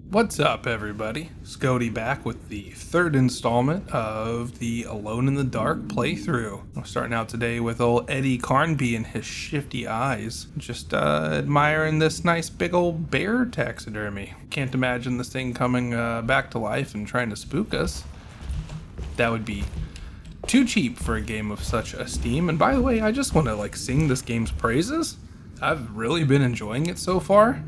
What's up, everybody? Scody back with the third installment of the Alone in the Dark playthrough. We're starting out today with old Eddie Carnby and his shifty eyes. Just admiring this nice big old bear taxidermy. Can't imagine this thing coming back to life and trying to spook us. That would be too cheap for a game of such esteem. And by the way, I just want to sing this game's praises. I've really been enjoying it so far.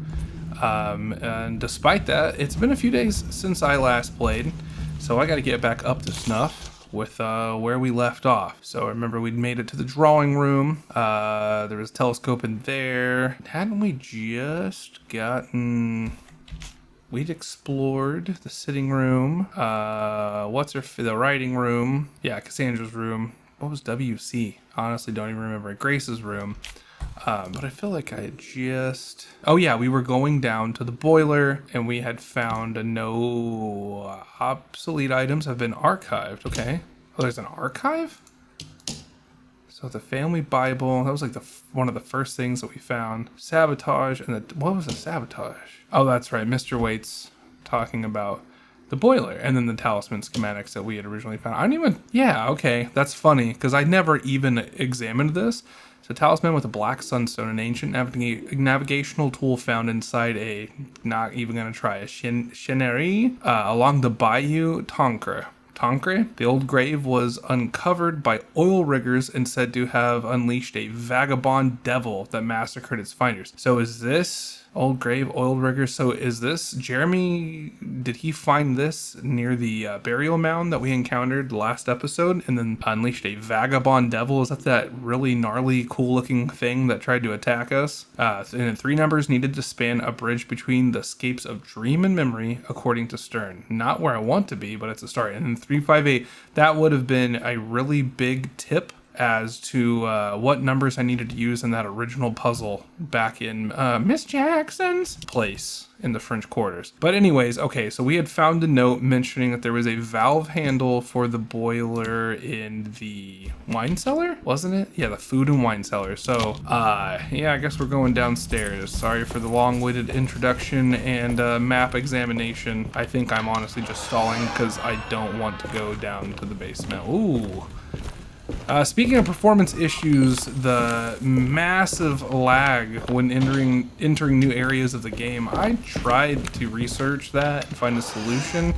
And despite that, it's been a few days since I last played, so I got to get back up to snuff with where we left off. So remember, we'd made it to the drawing room. There was a telescope in there. Hadn't we just gotten... We'd explored the sitting room. The writing room. Yeah, Cassandra's room. What was WC? Honestly, don't even remember. Grace's room. But I feel like I had just... Oh yeah, we were going down to the boiler, and we had found no obsolete items have been archived. Okay. Oh, there's an archive? So the family Bible, that was like one of the first things that we found. Sabotage, and what was the sabotage? Oh, that's right, Mr. Waits talking about the boiler, and then the talisman schematics that we had originally found. Yeah, okay, that's funny, because I never even examined this. So talisman with a black sunstone, an ancient navigational tool found inside not even going to try, a chinerie along the Bayou Tancre. The old grave was uncovered by oil riggers and said to have unleashed a vagabond devil that massacred its finders. So is this old grave, oil riggers? So is this Jeremy? Did he find this near the burial mound that we encountered last episode and then unleashed a vagabond devil? Is that really gnarly, cool looking thing that tried to attack us? And 3 numbers needed to span a bridge between the scapes of dream and memory, according to Stern. Not where I want to be, but it's a start. And then 358, that would have been a really big tip as to what numbers I needed to use in that original puzzle back in Miss Jackson's place in the French Quarters. But anyways, okay, so we had found a note mentioning that there was a valve handle for the boiler in the wine cellar, wasn't it? Yeah, the food and wine cellar. So, yeah, I guess we're going downstairs. Sorry for the long-winded introduction and map examination. I think I'm honestly just stalling because I don't want to go down to the basement. Ooh. Speaking of performance issues, the massive lag when entering new areas of the game, I tried to research that and find a solution,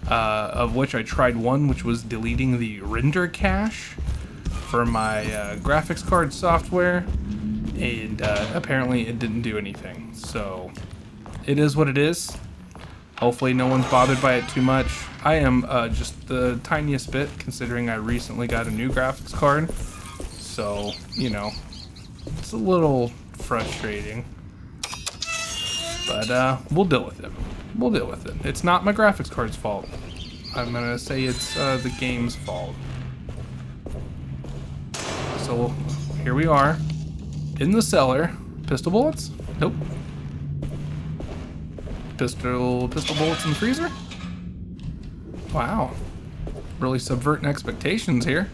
of which I tried one, which was deleting the render cache for my graphics card software, and apparently it didn't do anything. So it is what it is. Hopefully no one's bothered by it too much. I am just the tiniest bit, considering I recently got a new graphics card. So, you know, it's a little frustrating. But we'll deal with it. We'll deal with it. It's not my graphics card's fault. I'm gonna say it's the game's fault. So here we are, in the cellar. Pistol bullets? Nope. Pistol bullets in the freezer? Wow. Really subverting expectations here.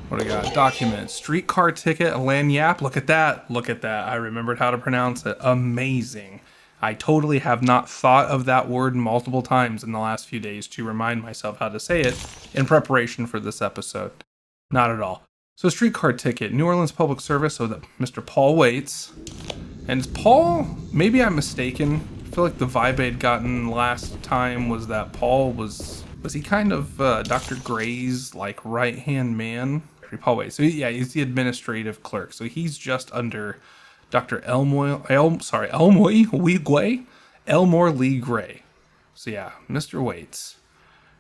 What do we got? Document. Streetcar ticket, a lanyap. Look at that. Look at that. I remembered how to pronounce it. Amazing. I totally have not thought of that word multiple times in the last few days to remind myself how to say it in preparation for this episode. Not at all. So streetcar ticket, New Orleans Public Service, so that Mr. Paul Waits. And it's Paul, maybe I'm mistaken. I feel like the vibe I'd gotten last time was that Paul was he kind of Dr. Gray's right-hand man? Paul Waits. So yeah, he's the administrative clerk. So he's just under Dr. Elmore Lee Gray. So yeah, Mr. Waits.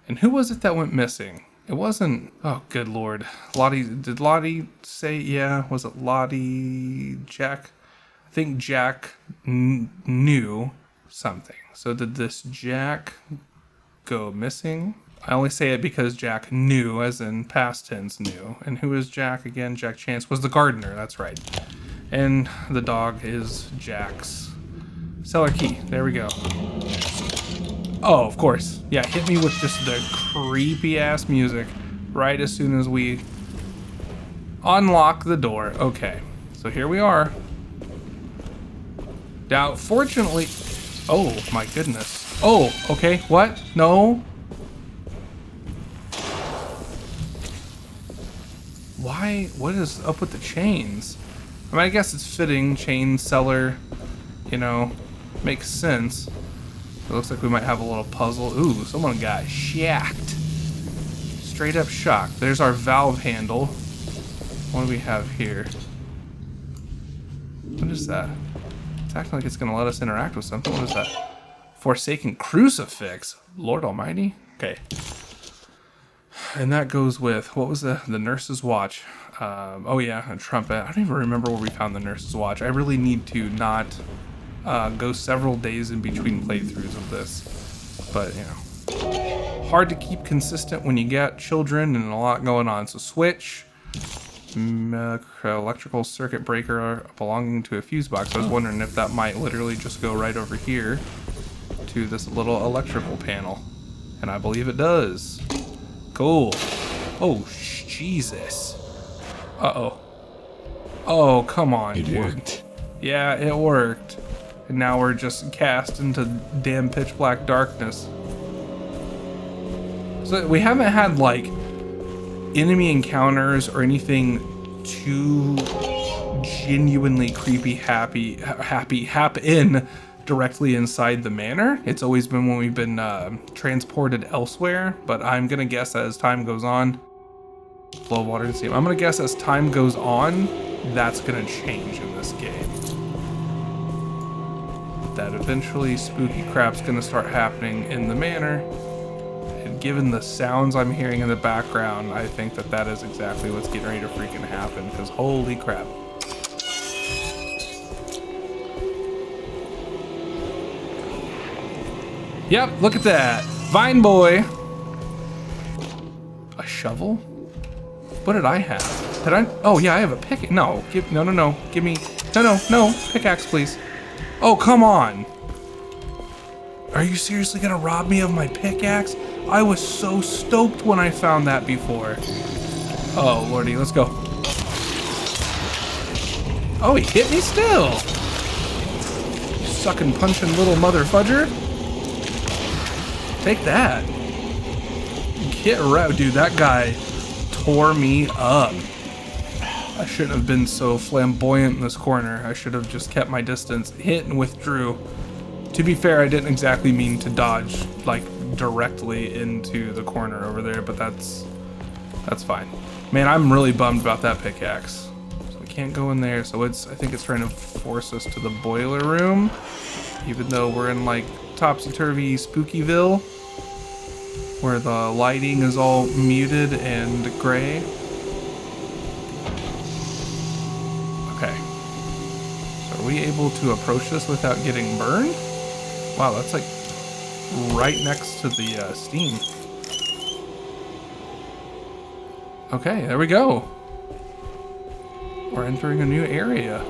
And who was it that went missing? It wasn't, oh good lord. Did Lottie say, yeah, was it Lottie, Jack? I think Jack knew something. So did this Jack go missing? I only say it because Jack knew, as in past tense knew. And who is Jack again? Jack Chance was the gardener, that's right. And the dog is Jack's cellar key. There we go. Oh, of course. Yeah, hit me with just the creepy ass music right as soon as we unlock the door. Okay, so here we are. Now, fortunately, Oh my goodness. Oh, okay. What? No. Why? What is up with the chains? I mean, I guess it's fitting. Chain cellar, you know, makes sense. It looks like we might have a little puzzle. Ooh, someone got shacked. Straight up shocked. There's our valve handle. What do we have here? What is that? It's acting like it's going to let us interact with something. What is that? Forsaken crucifix. Lord almighty. Okay. And that goes with, what was the nurse's watch? Oh yeah, a trumpet. I don't even remember where we found the nurse's watch. I really need to not go several days in between playthroughs of this. But, you know, hard to keep consistent when you got children and a lot going on. So switch, electrical circuit breaker belonging to a fuse box. I was wondering if that might literally just go right over here to this little electrical panel. And I believe it does. Cool. Oh, Jesus. Uh-oh. Oh, come on, It dude. worked. Yeah, it worked. And now we're just cast into damn pitch black darkness. So we haven't had, like, enemy encounters or anything too genuinely creepy happen directly inside the manor. It's always been when we've been transported elsewhere, but I'm gonna guess as time goes on, flow of water and steam. I'm gonna guess as time goes on, that's gonna change in this game. That eventually spooky crap's gonna start happening in the manor. And given the sounds I'm hearing in the background, I think that that is exactly what's getting ready to freaking happen, because holy crap. Yep, look at that. Vine boy. A shovel? What did I have? Did I? Oh yeah, I have a pick. No, no. Give me. No. Pickaxe, please. Oh, come on. Are you seriously gonna rob me of my pickaxe? I was so stoked when I found that before. Oh, lordy, let's go. Oh, he hit me still. You sucking, punching little mother fudger. Take that. Get around, dude. That guy tore me up. I shouldn't have been so flamboyant in this corner. I should have just kept my distance, hit and withdrew. To be fair, I didn't exactly mean to dodge like directly into the corner over there, but that's fine. Man, I'm really bummed about that pickaxe. So we can't go in there. So I think it's trying to force us to the boiler room, even though we're in like topsy-turvy Spookyville, where the lighting is all muted and gray. Okay. So are we able to approach this without getting burned? Wow, that's like right next to the steam. Okay, there we go. We're entering a new area.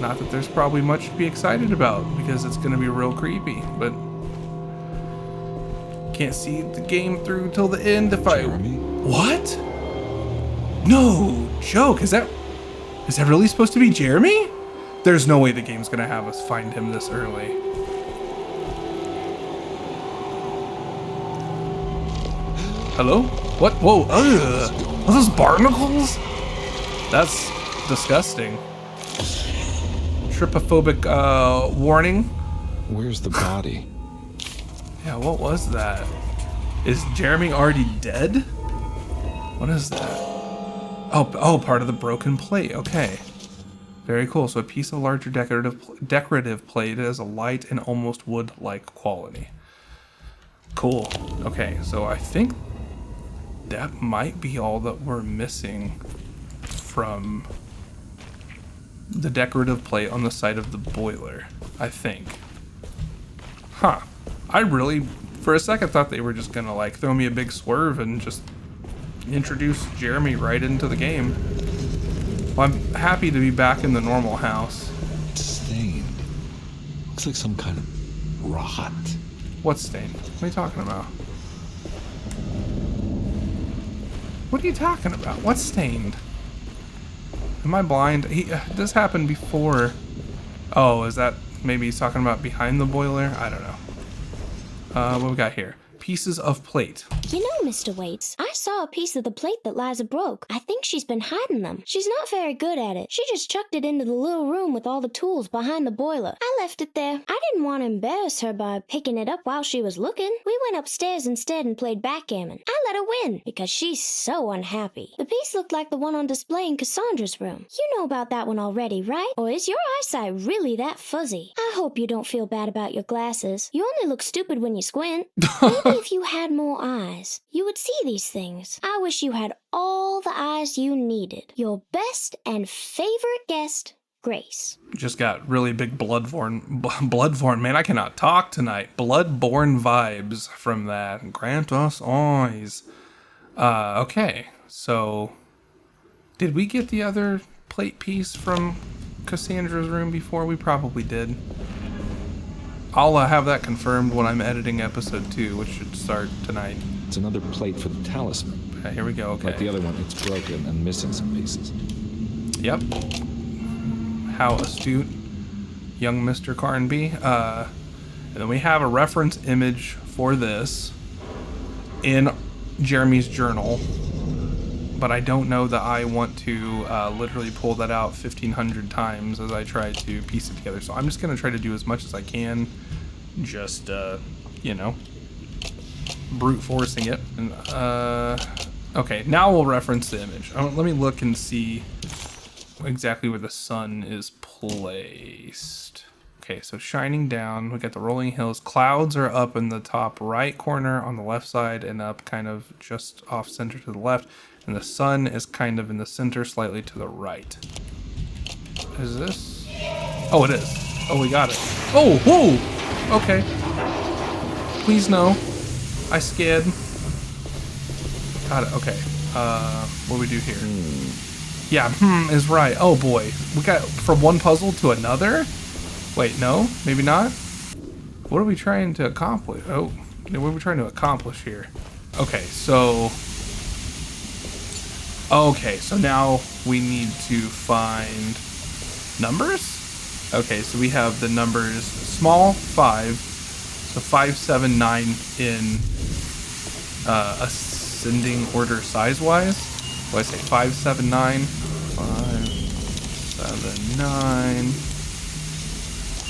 Not that there's probably much to be excited about, because it's going to be real creepy, but can't see the game through till the end if Jeremy? What? No joke. Is that really supposed to be Jeremy? There's no way the game's going to have us find him this early. Hello? What? Whoa. Ugh. Are those barnacles? That's disgusting. Trypophobic warning. Where's the body? Yeah, what was that? Is Jeremy already dead? What is that? Oh, part of the broken plate. Okay. Very cool. So a piece of larger decorative plate has a light and almost wood-like quality. Cool. Okay, so I think that might be all that we're missing from the decorative plate on the side of the boiler, I think. Huh. I really, for a second, thought they were just gonna like throw me a big swerve and just introduce Jeremy right into the game. Well, I'm happy to be back in the normal house. It's stained. Looks like some kind of rot. What's stained? What are you talking about? What are you talking about? What's stained? Am I blind? This happened before. Oh, is that Maybe he's talking about behind the boiler. I don't know. What we got here? Pieces of plate. You know, Mr. Waits, I saw a piece of the plate that Liza broke. I think she's been hiding them. She's not very good at it. She just chucked it into the little room with all the tools behind the boiler. I left it there. I didn't want to embarrass her by picking it up while she was looking. We went upstairs instead and played backgammon. I let her win because she's so unhappy. The piece looked like the one on display in Cassandra's room. You know about that one already, right? Or is your eyesight really that fuzzy? I hope you don't feel bad about your glasses. You only look stupid when you squint. Maybe if you had more eyes, you would see these things. I wish you had all the eyes you needed. Your best and favorite guest, Grace. Just got really big bloodborne, man, I cannot talk tonight. Bloodborne vibes from that. Grant us eyes. Okay, so did we get the other plate piece from Cassandra's room before? We probably did. I'll have that confirmed when I'm editing episode 2, which should start tonight. It's another plate for the talisman. Okay, here we go. Okay. Like the other one, it's broken and missing some pieces. Yep. How astute, young Mr. Carnby. And then we have a reference image for this in Jeremy's journal, but I don't know that I want to literally pull that out 1,500 times as I try to piece it together. So I'm just going to try to do as much as I can, just, you know, brute forcing it. And, okay, now we'll reference the image. Let me look and see exactly where the sun is placed. Okay, so shining down, we got the rolling hills. Clouds are up in the top right corner on the left side and up kind of just off center to the left. And the sun is kind of in the center, slightly to the right. Is this? Oh, it is. Oh, we got it. Oh, whoa! Okay. Please no. I scared. Got it. Okay. What do we do here? Yeah, is right. Oh boy. We got from one puzzle to another? Wait, no? Maybe not? What are we trying to accomplish? Oh, what are we trying to accomplish here? Okay, so... Okay, so now we need to find numbers? Okay, so we have the numbers small, 5, so 5, 7, 9 in ascending order size-wise. What do I say? 5, 7, 9. 5, 7, 9.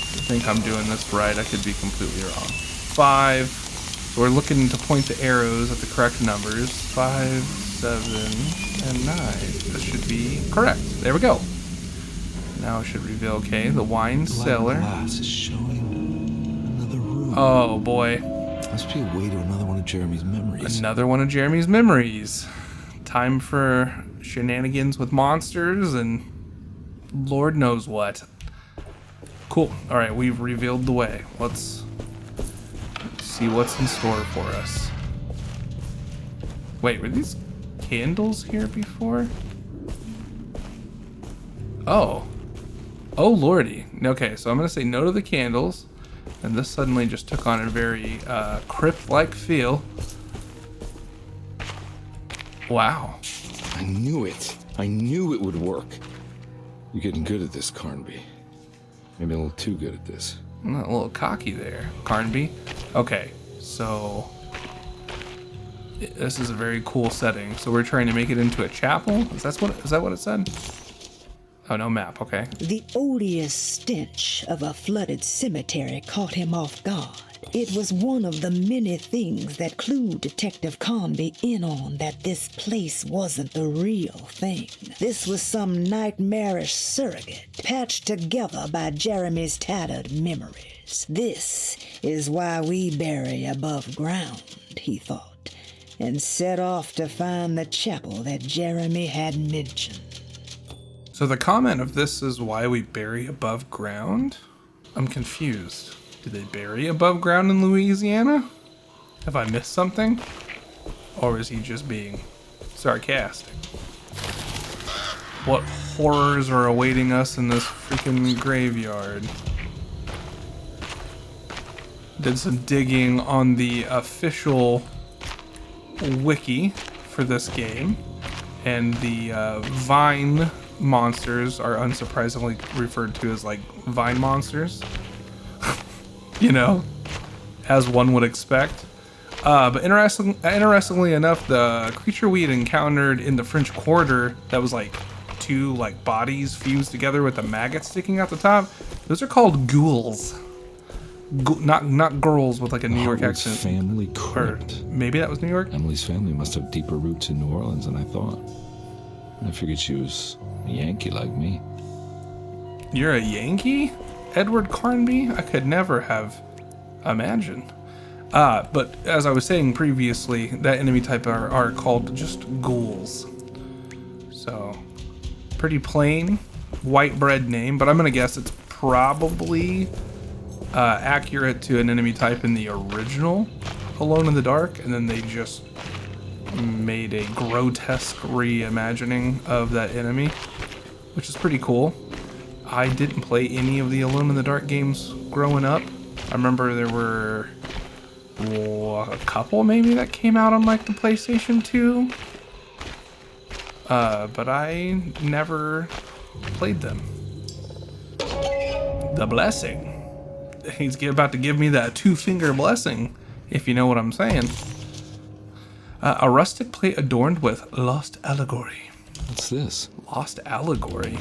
I think I'm doing this right. I could be completely wrong. 5. So we're looking to point the arrows at the correct numbers. 5, 7, and 9. This should be correct. There we go. Now it should reveal, okay, the wine cellar. Glass is showing another room. Oh boy. Must be a way to another one of Jeremy's memories. Another one of Jeremy's memories. Time for shenanigans with monsters and Lord knows what. Cool. Alright, we've revealed the way. Let's see what's in store for us. Wait, were these candles here before? Oh. Oh lordy. Okay, so I'm gonna say no to the candles. And this suddenly just took on a very crypt-like feel. Wow. I knew it. I knew it would work. You're getting good at this, Carnby. Maybe a little too good at this. I'm a little cocky there, Carnby. Okay, so this is a very cool setting. So we're trying to make it into a chapel. Is that what it said? Oh, no map. Okay. The odious stench of a flooded cemetery caught him off guard. It was one of the many things that clued Detective Carnby in on that this place wasn't the real thing. This was some nightmarish surrogate patched together by Jeremy's tattered memories. This is why we bury above ground, he thought, and set off to find the chapel that Jeremy had mentioned. So the comment of this is why we bury above ground? I'm confused. Did they bury above ground in Louisiana? Have I missed something? Or is he just being sarcastic? What horrors are awaiting us in this freaking graveyard? Did some digging on the official wiki for this game, and the vine monsters are unsurprisingly referred to as like vine monsters. you know, as one would expect. But interestingly enough, the creature we had encountered in the French Quarter that was like two like bodies fused together with a maggot sticking out the top, those are called ghouls. Not girls with like a New York Howard's accent. family Or crypt. maybe that was New York? Emily's family must have deeper roots in New Orleans than I thought. I figured she was a Yankee like me. You're a Yankee? Edward Carnby? I could never have imagined. But as I was saying previously, that enemy type are called just ghouls. So, pretty plain, white bread name, but I'm gonna guess it's probably accurate to an enemy type in the original Alone in the Dark, and then they just made a grotesque reimagining of that enemy, which is pretty cool. I didn't play any of the Alone in the Dark games growing up. I remember there were a couple maybe that came out on like the PlayStation 2, but I never played them. The blessing. He's about to give me that 2-finger blessing, if you know what I'm saying. A rustic plate adorned with lost allegory. What's this? Lost allegory.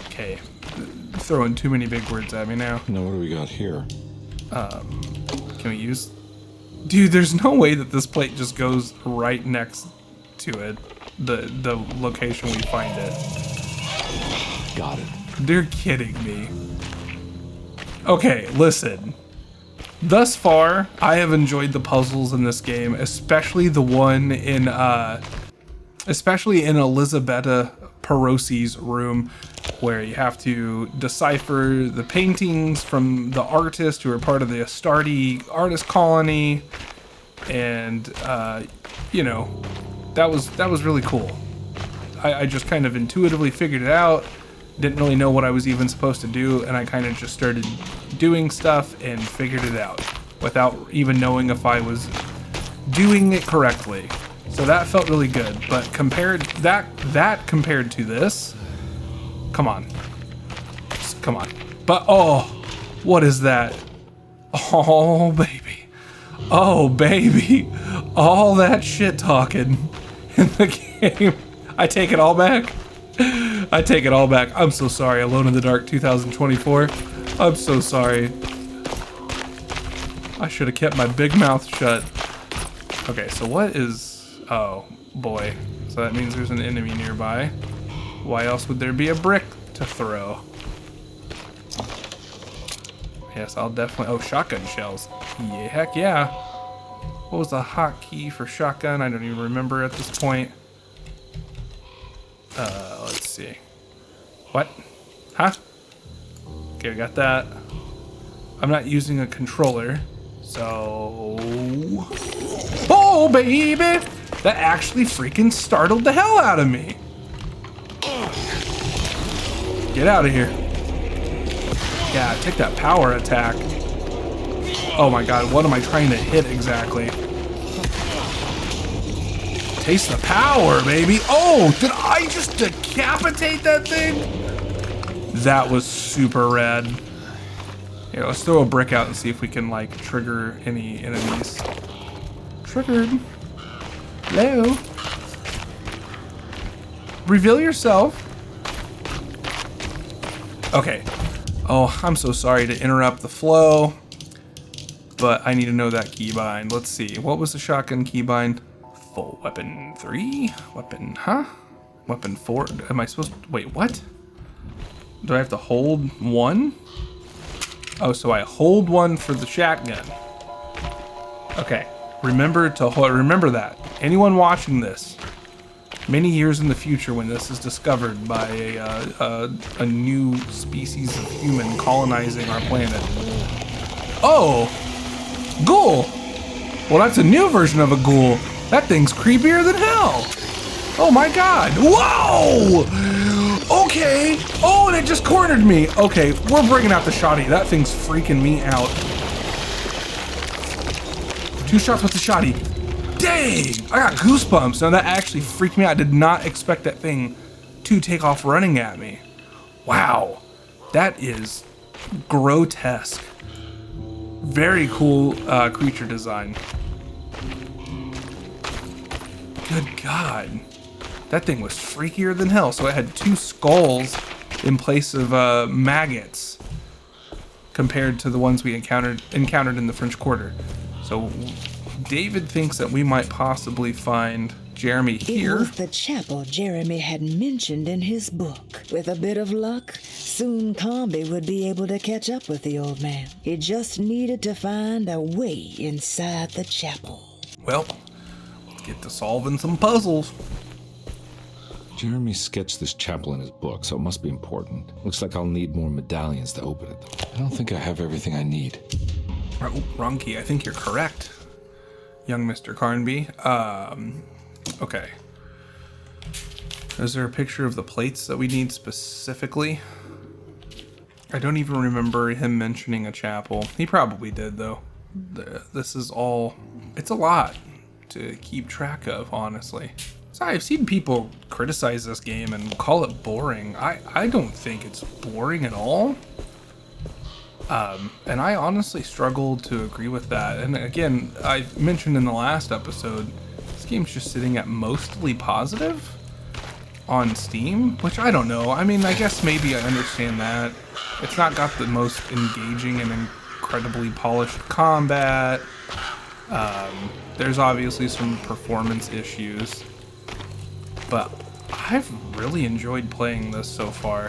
Okay, throwing too many big words at me now. Now what do we got here? Can we use... Dude, there's no way that this plate just goes right next to it. The location we find it. Got it. They're kidding me. Okay, listen. Thus far, I have enjoyed the puzzles in this game, especially the one in Elisabetta Perosi's room, where you have to decipher the paintings from the artist who are part of the Astarte artist colony, and you know, that was really cool. I just kind of intuitively figured it out. Didn't really know what I was even supposed to do, and I kind of just started doing stuff and figured it out without even knowing if I was doing it correctly. So that felt really good. But compared to this, come on. Come on. But oh, what is that? Oh baby. Oh baby. All that shit talking in the game. I take it all back. I take it all back. I'm so sorry, Alone in the Dark 2024. I'm so sorry. I should have kept my big mouth shut. Okay, so what is... Oh, boy. So that means there's an enemy nearby. Why else would there be a brick to throw? Yes, I'll definitely... Oh, shotgun shells. Yeah, heck yeah. What was the hotkey for shotgun? I don't even remember at this point. Let's see. What? Huh? Okay, we got that. I'm not using a controller, so... Oh, baby! That actually freaking startled the hell out of me. Get out of here. Yeah, take that power attack. Oh my god, what am I trying to hit exactly? Taste the power, baby. Oh, did I just decapitate that thing? That was super rad. Here, let's throw a brick out and see if we can, like, trigger any enemies. Triggered. Hello? Reveal yourself. Okay. Oh, I'm so sorry to interrupt the flow, but I need to know that keybind. Let's see. What was the shotgun keybind? Full weapon 3? Weapon, huh? Weapon 4? Am I supposed to, wait, what? Do I have to hold 1? Oh, so I hold 1 for the shotgun. Okay, remember that. Anyone watching this, many years in the future when this is discovered by a new species of human colonizing our planet. Oh, ghoul. Well, that's a new version of a ghoul. That thing's creepier than hell. Oh my god. Whoa! Okay. Oh, and it just cornered me. Okay, we're bringing out the shotty. That thing's freaking me out. 2 shots with the shotty. Dang! I got goosebumps. Now that actually freaked me out. I did not expect that thing to take off running at me. Wow. That is grotesque. Very cool creature design. Good God. That thing was freakier than hell. So it had 2 skulls in place of maggots compared to the ones we encountered in the French Quarter. So David thinks that we might possibly find Jeremy here. It was the chapel Jeremy had mentioned in his book. With a bit of luck, soon Carnby would be able to catch up with the old man. He just needed to find a way inside the chapel. Well, let's get to solving some puzzles. Jeremy sketched this chapel in his book, so it must be important. Looks like I'll need more medallions to open it, though. I don't think I have everything I need. Oh, wrong key. I think you're correct, young Mr. Carnby. Okay. Is there a picture of the plates that we need specifically? I don't even remember him mentioning a chapel. He probably did, though. This is all... It's a lot to keep track of, honestly. So I've seen people criticize this game and call it boring. I don't think it's boring at all. And I honestly struggle to agree with that. And again, I mentioned in the last episode, this game's just sitting at mostly positive on Steam, which I don't know. I mean, I guess maybe I understand that. It's not got the most engaging and incredibly polished combat. There's obviously some performance issues. But I've really enjoyed playing this so far.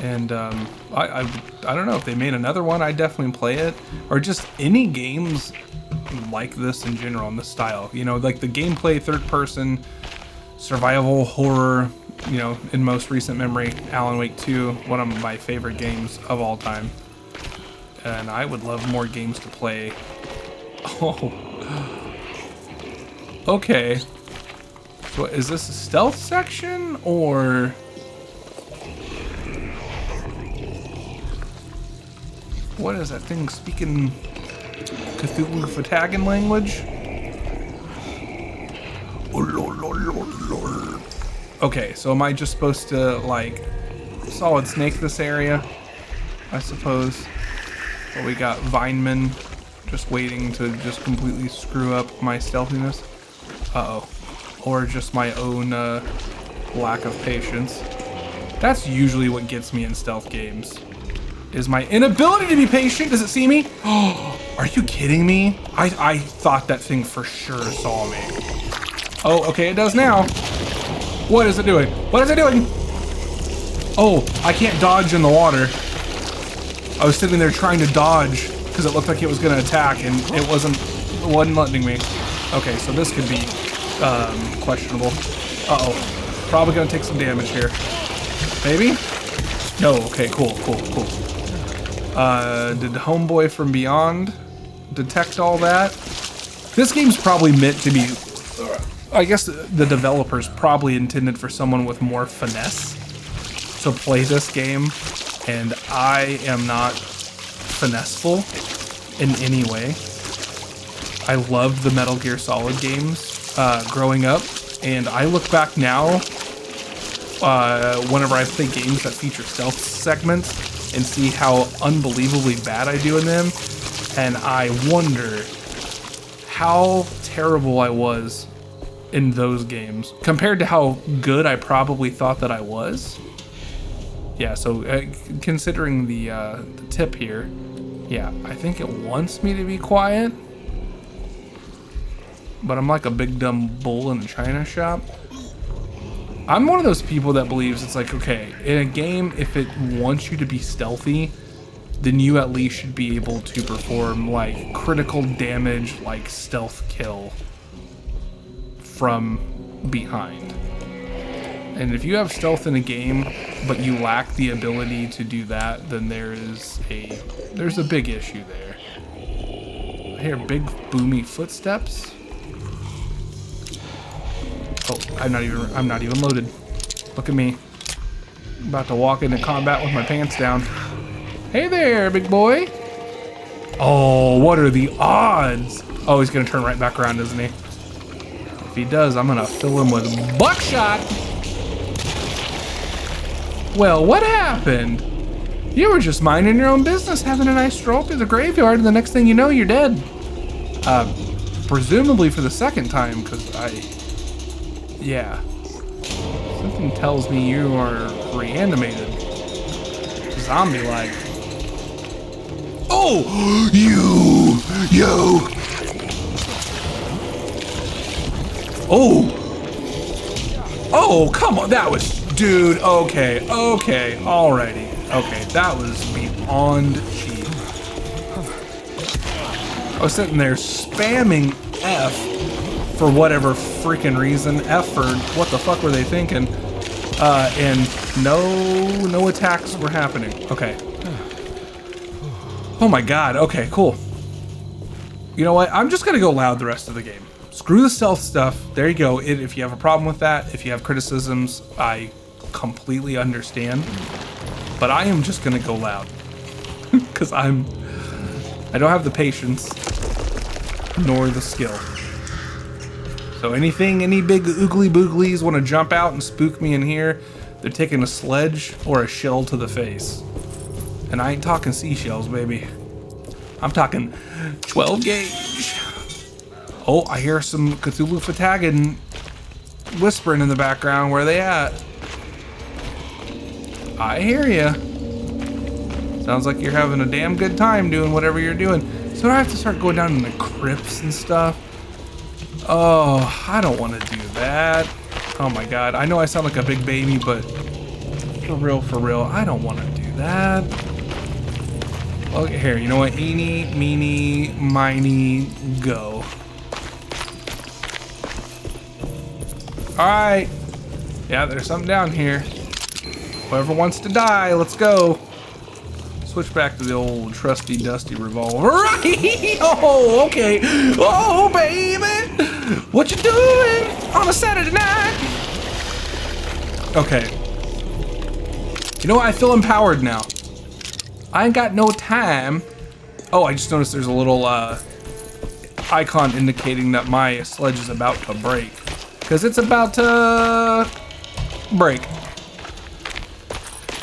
And I don't know, if they made another one, I'd definitely play it. Or just any games like this in general, in this style. You know, like the gameplay, third person, survival horror, you know, in most recent memory, Alan Wake 2, one of my favorite games of all time. And I would love more games to play. Oh. Okay. So is this a stealth section, or... What is that thing speaking Cthulhu Fatagan language? Okay, so am I just supposed to, like, solid snake this area? I suppose. But we got Vineman just waiting to just completely screw up my stealthiness. Uh-oh. Or just my own lack of patience. That's usually what gets me in stealth games. Is my inability to be patient. Does it see me? Oh, are you kidding me? I thought that thing for sure saw me. Oh, okay, it does now. What is it doing? What is it doing? Oh, I can't dodge in the water. I was sitting there trying to dodge because it looked like it was going to attack, and it wasn't letting me. Okay, so this could be questionable. Uh-oh. Probably going to take some damage here. Maybe? No, okay, cool. Did Homeboy from Beyond detect all that? This game's probably meant to be... I guess the developers probably intended for someone with more finesse to play this game, and I am not finesseful in any way. I loved the Metal Gear Solid games growing up, and I look back now whenever I play games that feature stealth segments and see how unbelievably bad I do in them, and I wonder how terrible I was in those games compared to how good I probably thought that I was. Yeah, so considering the tip here, yeah, I think it wants me to be quiet, but I'm like a big dumb bull in a china shop. I'm one of those people that believes it's like, okay, in a game, if it wants you to be stealthy, then you at least should be able to perform like critical damage, like stealth kill from behind. And if you have stealth in a game, but you lack the ability to do that, then there's a big issue there. I hear big boomy footsteps. Oh, I'm not even loaded. Look at me. I'm about to walk into combat with my pants down. Hey there, big boy. Oh, what are the odds? Oh, he's gonna turn right back around, isn't he? If he does, I'm gonna fill him with buckshot. Well, what happened? You were just minding your own business, having a nice stroll through the graveyard, and the next thing you know, you're dead. Presumably for the second time, because yeah. Something tells me you are reanimated. Zombie-like. Oh! You! Oh! Oh, come on, that was... Dude, okay, alrighty. Okay, that was beyond cheap. I was sitting there spamming F for whatever freaking reason. F for what the fuck were they thinking? And no attacks were happening. Okay. Oh my god, okay, cool. You know what? I'm just gonna go loud the rest of the game. Screw the stealth stuff. There you go. If you have a problem with that, if you have criticisms, I completely understand. But I am just gonna go loud. Because I don't have the patience nor the skill. So any big oogly booglies want to jump out and spook me in here, they're taking a sledge or a shell to the face. And I ain't talking seashells, baby. I'm talking 12 gauge. Oh, I hear some Cthulhu Fatagan whispering in the background. Where they at? I hear ya. Sounds like you're having a damn good time doing whatever you're doing. So I have to start going down in the crypts and stuff. Oh, I don't want to do that. Oh my god, I know I sound like a big baby, but for real, I don't want to do that. Okay, here, you know what? Eeny, meeny, miny, go. Alright. Yeah, there's something down here. Whoever wants to die, let's go. Switch back to the old trusty dusty revolver. Right! Oh, okay. Oh, baby! What you doing on a Saturday night? Okay. You know what? I feel empowered now. I ain't got no time. Oh, I just noticed there's a little icon indicating that my sledge is about to break. Because it's about to break.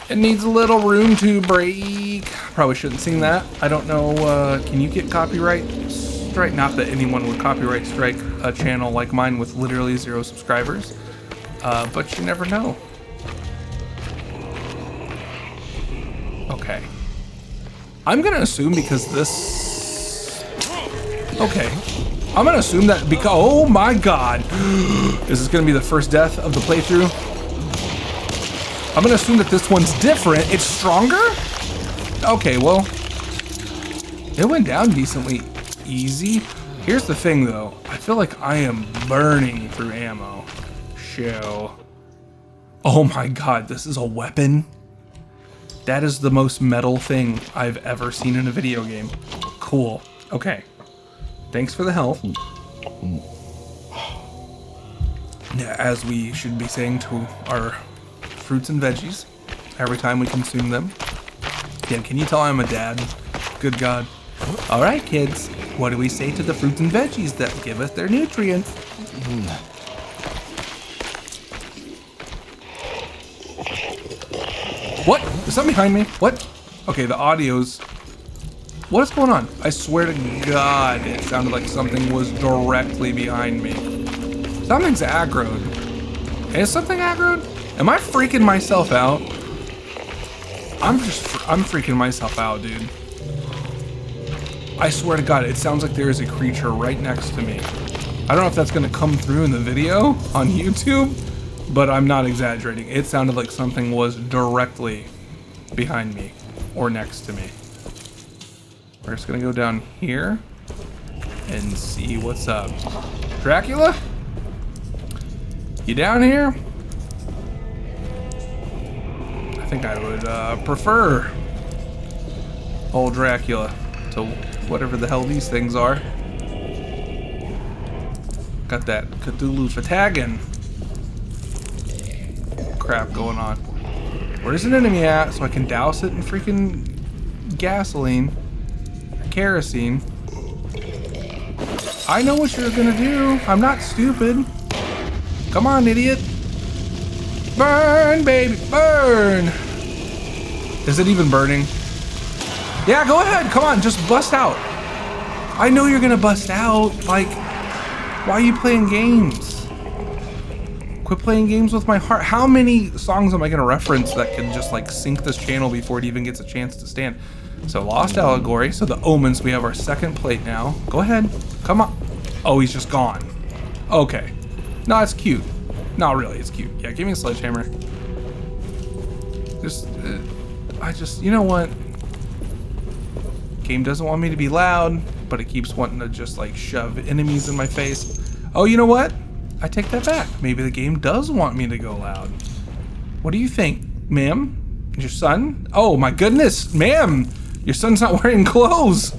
It needs a little room to break. Probably shouldn't sing that. I don't know, can you get copyright strike? Not that anyone would copyright strike a channel like mine with literally 0 subscribers. But you never know. Okay. I'm gonna assume because this... Okay. I'm gonna assume that because... Oh my god. Is this gonna be the first death of the playthrough? I'm gonna assume that this one's different. It's stronger? Okay, well, it went down decently easy. Here's the thing though. I feel like I am burning through ammo. Show. Oh my god, this is a weapon? That is the most metal thing I've ever seen in a video game. Cool. Okay. Thanks for the health. Yeah, as we should be saying to our fruits and veggies every time we consume them. Damn, can you tell I'm a dad? Good God. All right, kids. What do we say to the fruits and veggies that give us their nutrients? What? Is something behind me? What? Okay, the audio's... What is going on? I swear to God, it sounded like something was directly behind me. Something's aggroed. Is something aggroed? Am I freaking myself out? I'm freaking myself out, dude. I swear to God, it sounds like there is a creature right next to me. I don't know if that's gonna come through in the video on YouTube, but I'm not exaggerating. It sounded like something was directly behind me or next to me. We're just gonna go down here and see what's up. Dracula? You down here? I think I would prefer old Dracula to whatever the hell these things are. Got that Cthulhu Fatagan crap going on. Where's an enemy at so I can douse it in freaking gasoline? Kerosene. I know what you're gonna do. I'm not stupid. Come on, idiot. Burn, baby, burn. Is it even burning? Yeah, go ahead. Come on, just bust out. I know you're gonna bust out. Like, why are you playing games? Quit playing games with my heart. How many songs am I gonna reference that can just like sink this channel before it even gets a chance to stand? So Lost Allegory, so the Omens, we have our second plate now. Go ahead, come on. Oh, he's just gone. Okay, no, it's cute. Not really, it's cute. Yeah, give me a sledgehammer. You know what? Game doesn't want me to be loud, but it keeps wanting to just like shove enemies in my face. Oh, you know what? I take that back. Maybe the game does want me to go loud. What do you think, ma'am? Your son? Oh my goodness, ma'am! Your son's not wearing clothes!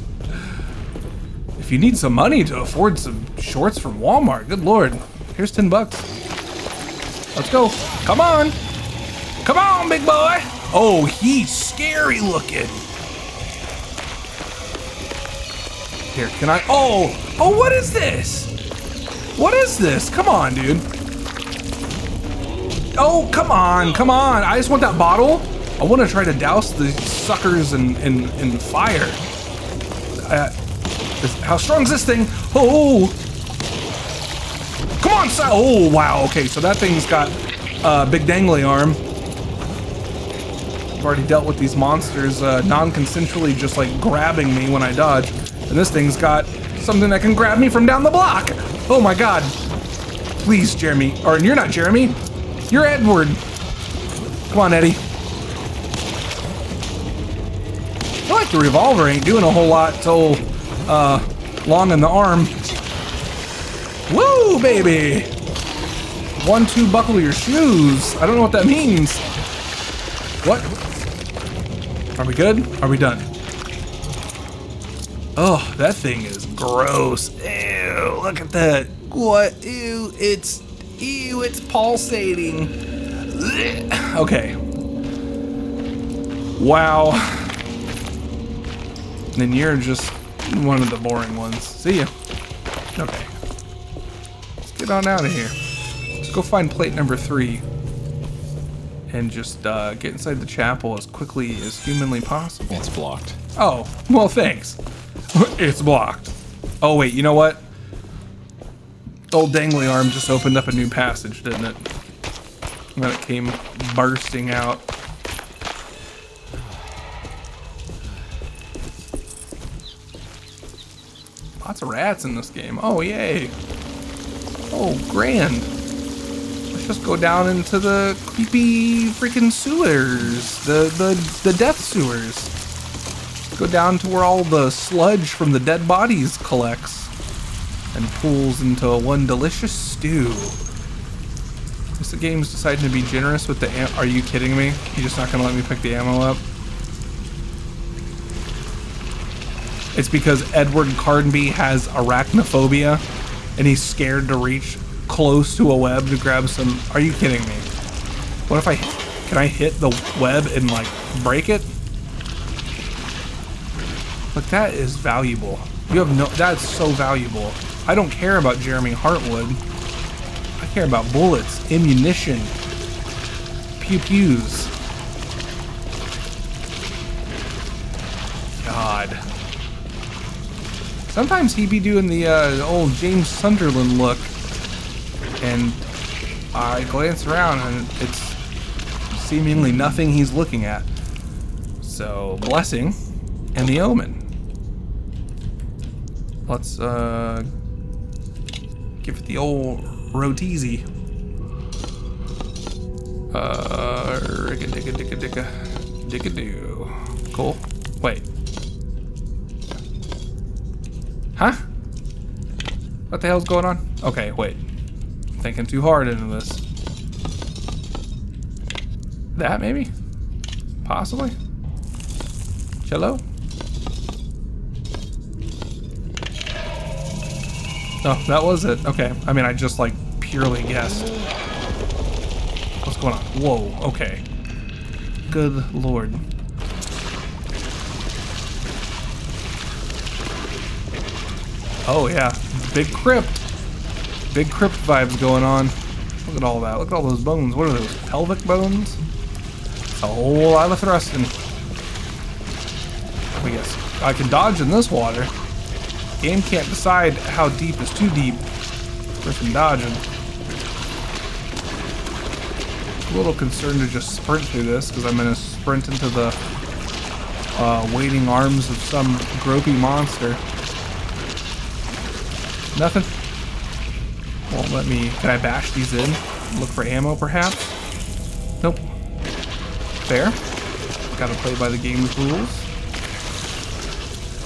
If you need some money to afford some shorts from Walmart, good lord. Here's 10 bucks. Let's go. Come on! Come on, big boy! Oh, he's scary looking. Here, can I? Oh, what is this? What is this? Come on, dude. Oh, come on. I just want that bottle. I want to try to douse the suckers in fire. How strong is this thing? Oh, come on, son. Oh, wow. Okay, so that thing's got a big dangly arm. I've already dealt with these monsters non-consensually just like grabbing me when I dodge. And this thing's got something that can grab me from down the block. Oh my god. Please, Jeremy. Or you're not Jeremy. You're Edward. Come on, Eddie. I feel like the revolver ain't doing a whole lot till long in the arm. Woo, baby. 1-2 buckle your shoes. I don't know what that means. What? Are we good? Are we done? Oh, that thing is gross. Ew, look at that. What? Ew, it's pulsating. Okay. Wow. Then you're just one of the boring ones. See ya. Okay. Let's get on out of here. Let's go find plate number 3. And just get inside the chapel as quickly as humanly possible. It's blocked. Oh, well, thanks. It's blocked. Oh, wait, you know what? Old dangly arm just opened up a new passage, didn't it? And then it came bursting out. Lots of rats in this game. Oh, yay. Oh, grand. Let's just go down into the creepy freaking sewers. The death sewers. Go down to where all the sludge from the dead bodies collects and pools into one delicious stew. This game's deciding to be generous with the are you kidding me? You're just not gonna let me pick the ammo up? It's because Edward Carnby has arachnophobia and he's scared to reach close to a web to grab some. Are you kidding me? What if can I hit the web and like break it? Look, that is valuable. You have no, that's so valuable. I don't care about Jeremy Hartwood. I care about bullets, ammunition, pew-pews. God. Sometimes he be doing the old James Sunderland look, and I glance around and it's seemingly nothing he's looking at. So, blessing and the omen. Let's give it the old roteezy. Dicka-dicka-dicka-dicka-dicka-doo. Cool. Wait. Huh? What the hell's going on? Okay, wait. I'm thinking too hard into this. That maybe? Possibly? Cello? Oh, that was it. Okay. I mean, I just like purely guessed. What's going on? Whoa. Okay. Good lord. Oh yeah. Big crypt. Big crypt vibes going on. Look at all that. Look at all those bones. What are those? Pelvic bones? It's a whole lot of thrusting. I guess I can dodge in this water. Game can't decide how deep is too deep. Freaking dodging. A little concerned to just sprint through this because I'm gonna sprint into the waiting arms of some gropey monster. Nothing. Won't let me. Can I bash these in? Look for ammo, perhaps? Nope. Fair. Gotta play by the game's rules.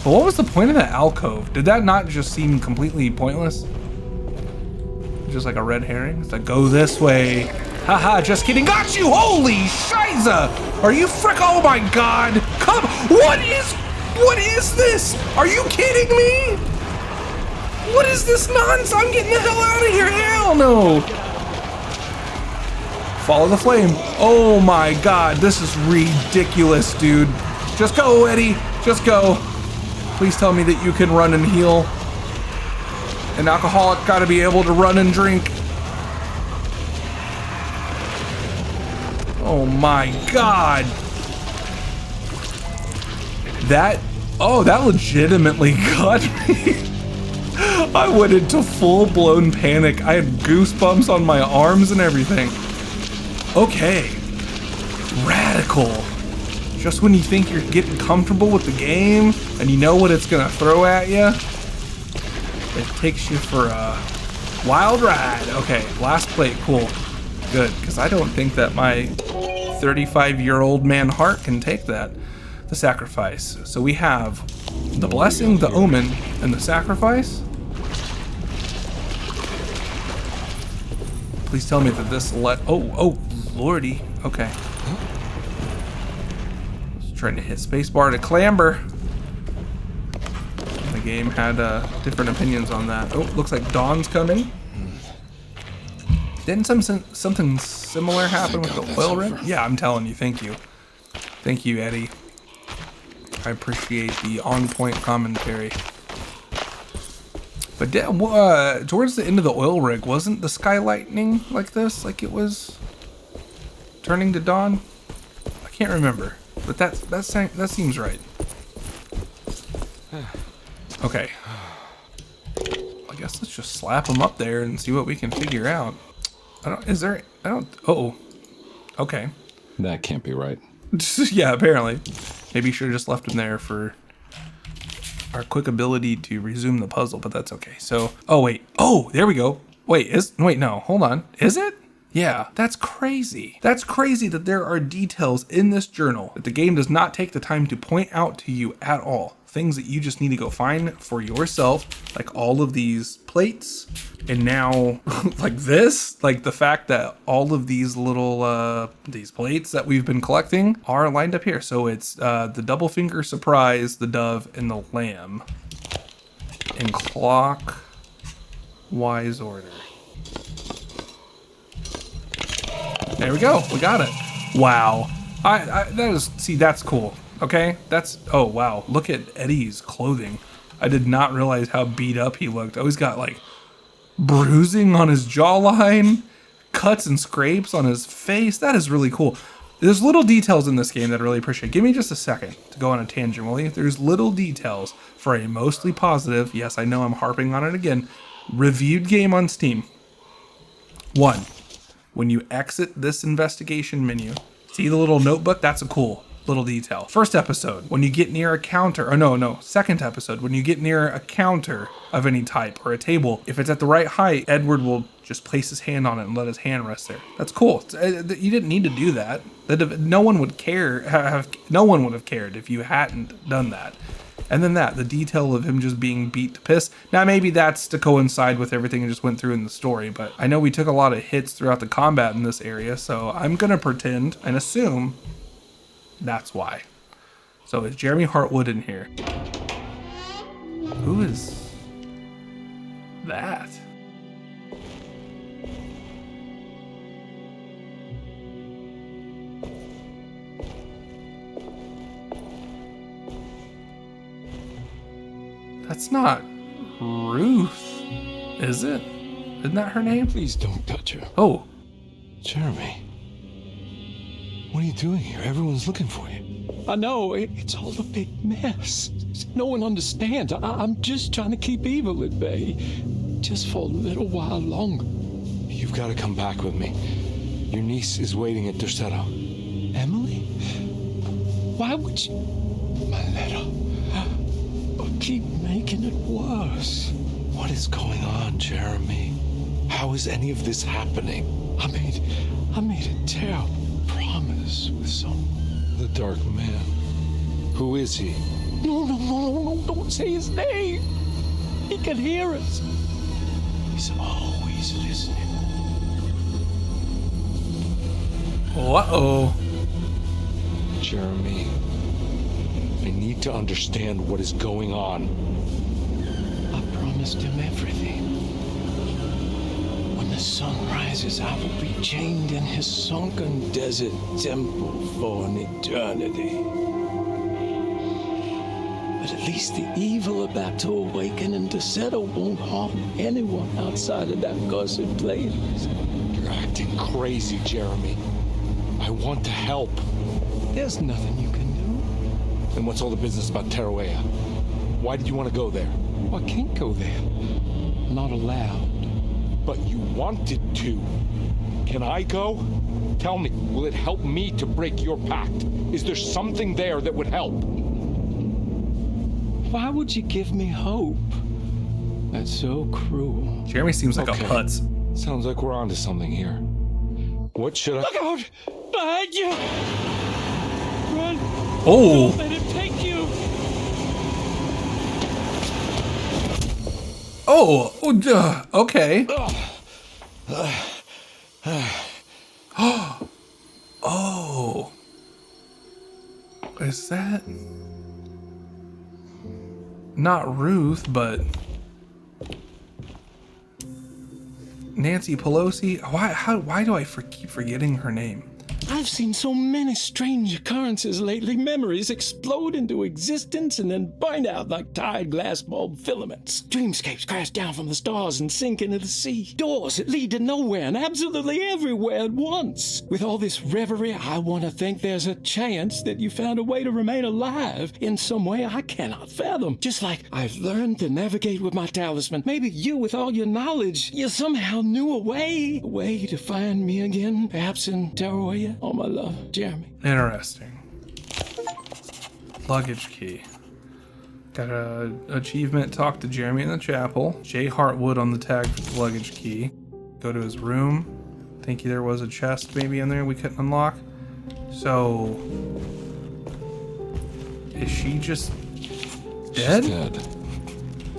But what was the point of that alcove? Did that not just seem completely pointless? Just like a red herring? It's like, go this way. Haha, just kidding. Got you! Holy shiza! Are you frick? Oh my god! Come! What is this? Are you kidding me? What is this nonsense? I'm getting the hell out of here. Hell no! Follow the flame. Oh my god, this is ridiculous, dude. Just go, Eddie. Just go. Please tell me that you can run and heal. An alcoholic gotta be able to run and drink. Oh my god. That legitimately got me. I went into full-blown panic. I had goosebumps on my arms and everything. Okay. Radical. Just when you think you're getting comfortable with the game and you know what it's gonna throw at you, it takes you for a wild ride. Okay, last plate, cool. Good, because I don't think that my 35-year-old man heart can take that. The sacrifice. So we have the blessing, the omen, and the sacrifice. Please tell me that this oh lordy. Okay. Just trying to hit spacebar to clamber. The game had different opinions on that. Oh, looks like Dawn's coming. Didn't something similar happen with the oil rig? Yeah, I'm telling you. Thank you. Thank you, Eddie. I appreciate the on-point commentary. But towards the end of the oil rig, wasn't the sky lightning like this? Like it was turning to dawn? I can't remember, but that seems right. Okay. I guess let's just slap them up there and see what we can figure out. Oh. Okay. That can't be right. Yeah, apparently. Maybe you should have just left him there for our quick ability to resume the puzzle, but that's okay. So, oh wait. Oh, there we go. Wait, no, hold on. Is it? Yeah, that's crazy. That's crazy that there are details in this journal that the game does not take the time to point out to you at all. Things that you just need to go find for yourself, like all of these plates, and now like this, like the fact that all of these little these plates that we've been collecting are lined up here. So it's the double finger surprise, the dove, and the lamb in clockwise order. There we go. We got it. Wow. That's cool. Okay, oh wow, look at Eddie's clothing. I did not realize how beat up he looked. Oh, he's got like bruising on his jawline, cuts and scrapes on his face. That is really cool. There's little details in this game that I really appreciate. Give me just a second to go on a tangent, will you? There's little details for a mostly positive, yes, I know I'm harping on it again, reviewed game on Steam. 1, when you exit this investigation menu, see the little notebook? That's a cool little detail. First episode, when you get near a counter, second episode, when you get near a counter of any type or a table, if it's at the right height, Edward will just place his hand on it and let his hand rest there. That's cool. You didn't need to do that. No one would care. No one would have cared if you hadn't done that. And then the detail of him just being beat to piss. Now maybe that's to coincide with everything I just went through in the story, but I know we took a lot of hits throughout the combat in this area, so I'm gonna pretend and assume that's why. So is Jeremy Hartwood in here? Who is that? That's not Ruth, is it? Isn't that her name? Please don't touch her. Oh. Jeremy. What are you doing here? Everyone's looking for you. I know, it's all a big mess. No one understands. I'm just trying to keep evil at bay. Just for a little while longer. You've got to come back with me. Your niece is waiting at Derceto. Emily? Why would you... My letter. keep making it worse? What is going on, Jeremy? How is any of this happening? I made a terrible promise with The Dark Man. Who is he? No, don't say his name. He can hear us. He's always listening. Uh-oh. Jeremy, I need to understand what is going on. I promised him everything. When the sun rises, I will be chained in his sunken desert temple for an eternity. But at least the evil about to awaken in Derceto won't harm anyone outside of that cursed place. You're acting crazy, Jeremy. I want to help. There's nothing you can do. And what's all the business about Taroella? Why did you want to go there? I can't go there. Not allowed. But you wanted to. Can I go? Tell me, will it help me to break your pact? Is there something there that would help? Why would you give me hope? That's so cruel. Jeremy seems like a putz. Sounds like we're onto something here. What should I... Look out! Behind you! Run! Oh! Don't let it take you! Okay. Oh. Is that... Not Ruth, but... Nancy Pelosi? Why do I keep forgetting her name? I've seen so many strange occurrences lately. Memories explode into existence and then burn out like tired glass bulb filaments. Dreamscapes crash down from the stars and sink into the sea. Doors that lead to nowhere and absolutely everywhere at once. With all this reverie, I want to think there's a chance that you found a way to remain alive in some way I cannot fathom. Just like I've learned to navigate with my talisman. Maybe you, with all your knowledge, you somehow knew a way to find me again. Perhaps in Taroella. Oh, my love, Jeremy. Interesting. Luggage key. Got a achievement, talk to Jeremy in the chapel. J. Hartwood on the tag for the luggage key. Go to his room. Think there was a chest maybe in there we couldn't unlock. So... Is she just dead? She's dead.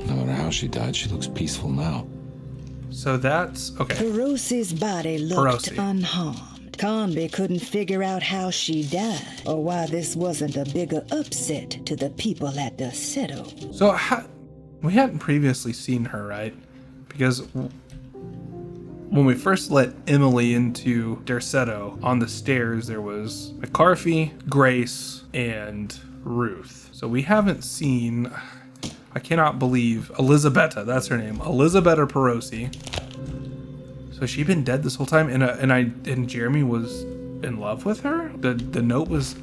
No matter how she died, she looks peaceful now. So that's... Okay. Perosi's body looked unharmed. Carnby couldn't figure out how she died, or why this wasn't a bigger upset to the people at Derceto. So we hadn't previously seen her, right? Because when we first let Emily into Derceto, on the stairs there was McCarthy, Grace, and Ruth. So we haven't seen... I cannot believe... Elisabetta, that's her name. Elisabetta Perosi. So she been dead this whole time, and Jeremy was in love with her. The note was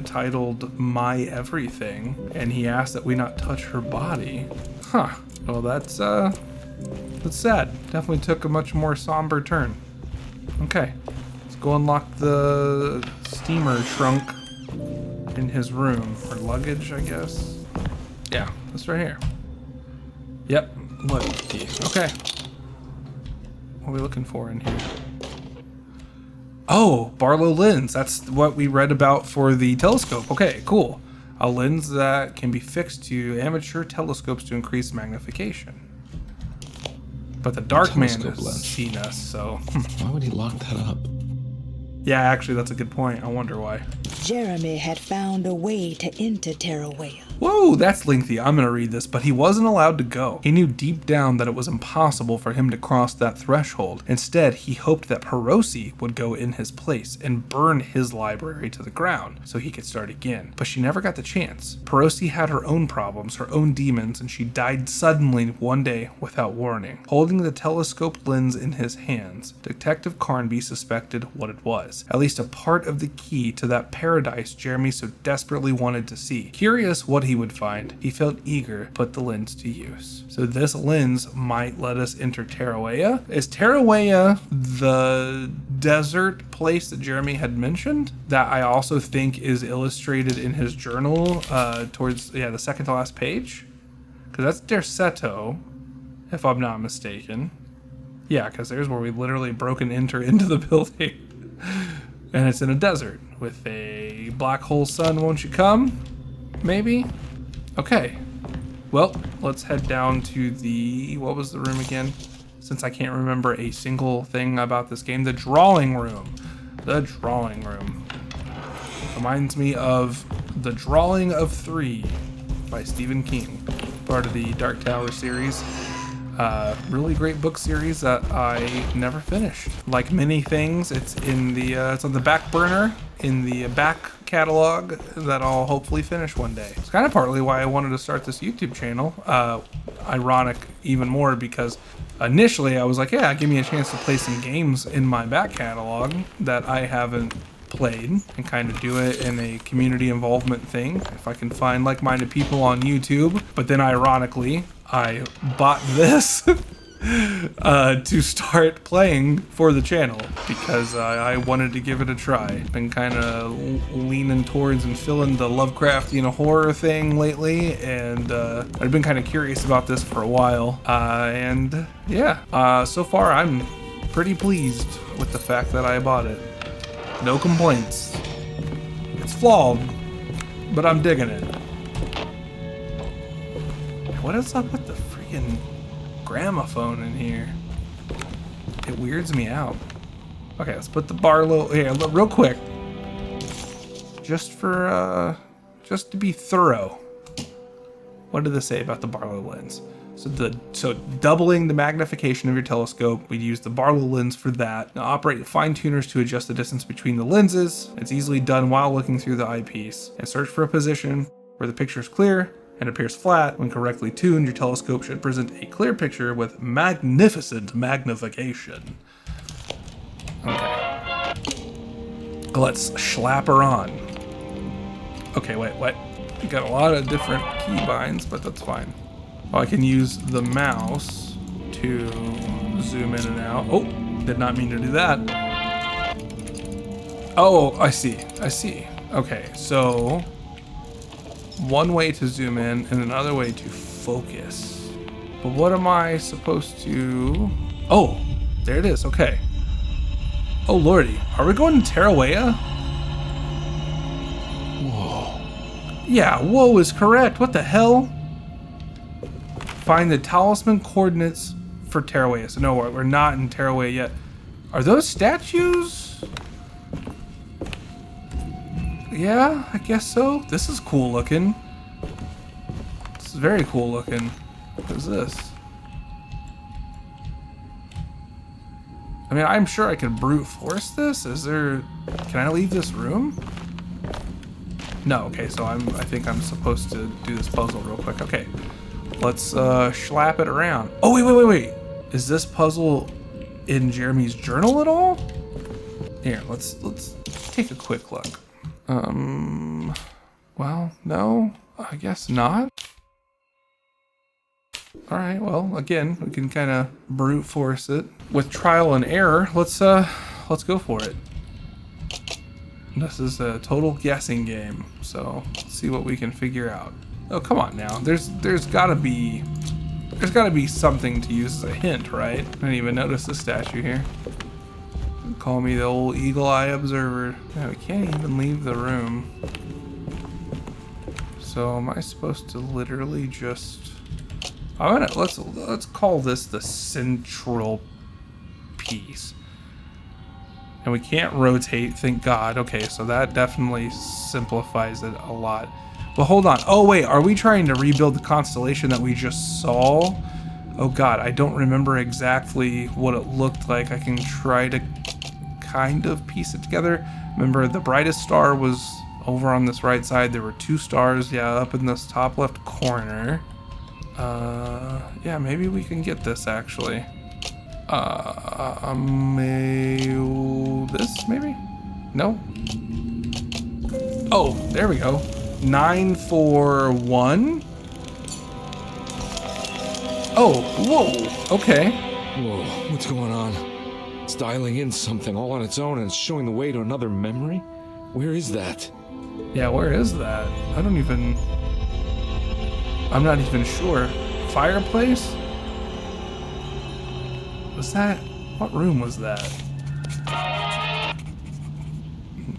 titled "My Everything," and he asked that we not touch her body. Huh. Well, that's sad. Definitely took a much more somber turn. Okay, let's go unlock the steamer trunk in his room, or luggage, I guess. Yeah, that's right here. Yep, luggage key. Okay. What are we looking for in here? Oh, Barlow lens. That's what we read about for the telescope. Okay, cool. A lens that can be fixed to amateur telescopes to increase magnification. But the Dark Man has seen us, so... Why would he lock that up? Yeah, actually, that's a good point. I wonder why. Jeremy had found a way to enter Taroella. Whoa, that's lengthy. I'm going to read this, but he wasn't allowed to go. He knew deep down that it was impossible for him to cross that threshold. Instead, he hoped that Perosi would go in his place and burn his library to the ground so he could start again. But she never got the chance. Perosi had her own problems, her own demons, and she died suddenly one day without warning. Holding the telescope lens in his hands, Detective Carnby suspected what it was. us at least a part of the key to that paradise Jeremy so desperately wanted to see. Curious what he would find, he felt eager to put the lens to use. So this lens might let us enter Taroella. Is Taroella the desert place that Jeremy had mentioned? That I also think is illustrated in his journal towards the second to last page? Because that's Derceto, if I'm not mistaken. Yeah, because there's where we literally broke and enter into the building. And it's in a desert with a black hole sun, won't you come? Maybe? Okay. Well, let's head down to the, what was the room again? Since I can't remember a single thing about this game, the drawing room. The drawing room. Reminds me of The Drawing of Three by Stephen King, part of the Dark Tower series. Really great book series that I never finished. Like many things, it's in the it's on the back burner in the back catalog that I'll hopefully finish one day. It's kind of partly why I wanted to start this YouTube channel. Ironic even more because initially I was like, yeah, give me a chance to play some games in my back catalog that I haven't played and kind of do it in a community involvement thing if I can find like-minded people on YouTube. But then ironically I bought this to start playing for the channel because I wanted to give it a try. Been kind of leaning towards and feeling the Lovecraftian horror thing lately, and I've been kind of curious about this for a while. And yeah, so far I'm pretty pleased with the fact that I bought it. No complaints. It's flawed, but I'm digging it. What is up with the freaking gramophone in here? It weirds me out. Okay, let's put the Barlow here real quick. Just to be thorough. What did this say about the Barlow lens? So doubling the magnification of your telescope, we'd use the Barlow lens for that. Now operate fine tuners to adjust the distance between the lenses. It's easily done while looking through the eyepiece. And search for a position where the picture is clear and appears flat. When correctly tuned, your telescope should present a clear picture with magnificent magnification. Okay. Let's slap her on. Okay, wait, what? We got a lot of different keybinds, but that's fine. Oh, I can use the mouse to zoom in and out. Oh, did not mean to do that. Oh, I see. Okay, so one way to zoom in and another way to focus. But what am I supposed to... Oh, there it is. Okay. Oh, lordy. Are we going to Taroella? Whoa. Yeah, whoa is correct. What the hell? Find the talisman coordinates for Taroella. So no, we're not in Taroella yet. Are those statues? Yeah, I guess so. This is cool looking. This is very cool looking. What is this? I mean, I'm sure I can brute force this. Is there... Can I leave this room? No, okay, so I think I'm supposed to do this puzzle real quick. Okay. Let's slap it around. Oh, wait. Is this puzzle in Jeremy's journal at all? Here, let's take a quick look. Well, no, I guess not. All right, well, again, we can kind of brute force it with trial and error. Let's go for it. This is a total guessing game, so let's see what we can figure out. Oh, come on now. There's gotta be something to use as a hint, right? I didn't even notice the statue here. Call me the old eagle eye observer. Yeah, we can't even leave the room. So am I supposed to literally just... let's call this the central piece. And we can't rotate, thank God. Okay, so that definitely simplifies it a lot. But hold on. Oh, wait. Are we trying to rebuild the constellation that we just saw? Oh, God. I don't remember exactly what it looked like. I can try to kind of piece it together. Remember, the brightest star was over on this right side. There were two stars, yeah, up in this top left corner. Yeah, maybe we can get this, actually. This, maybe? No. Oh, there we go. 941. Oh, whoa. Okay. Whoa, what's going on? It's dialing in something all on its own and it's showing the way to another memory? Where is that? Yeah, where is that? I'm not even sure. Fireplace? Was that? What room was that?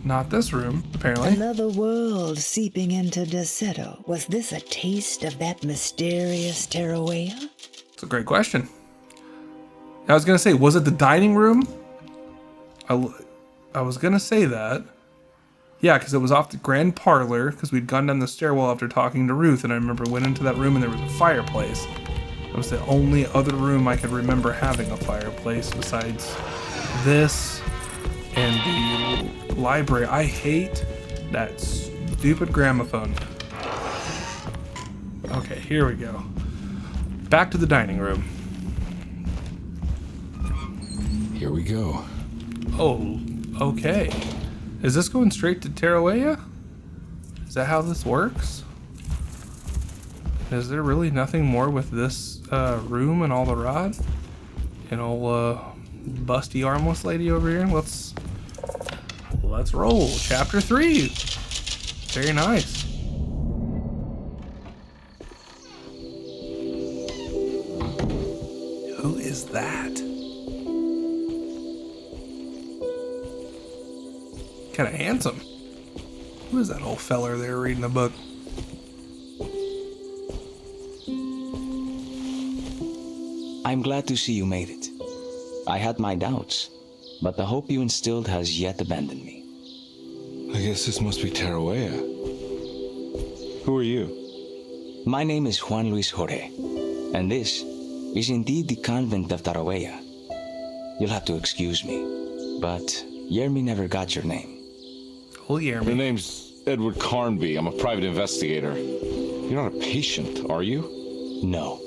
Not this room, apparently. Another world seeping into Derceto. Was this a taste of that mysterious Taroella? It's a great question. I was gonna say, was it the dining room? I was gonna say that. Yeah, because it was off the grand parlor, because we'd gone down the stairwell after talking to Ruth, and I remember went into that room and there was a fireplace. It was the only other room I could remember having a fireplace besides this and the library. I hate that stupid gramophone. Okay, here we go. Back to the dining room. Here we go. Oh, okay. Is this going straight to Taroella? Is that how this works? Is there really nothing more with this room and all the rod? And old busty armless lady over here? Let's roll. Chapter 3. Very nice. Who is that? Kind of handsome. Who is that old feller there reading a book? I'm glad to see you made it. I had my doubts, but the hope you instilled has yet abandoned me. I guess this must be Taroella. Who are you? My name is Juan Luis Jorge, and this is indeed the convent of Taroella. You'll have to excuse me, but Yermi never got your name. Oh, The Yermi. name's Edward Carnby. I'm a private investigator. You're not a patient, are you? No.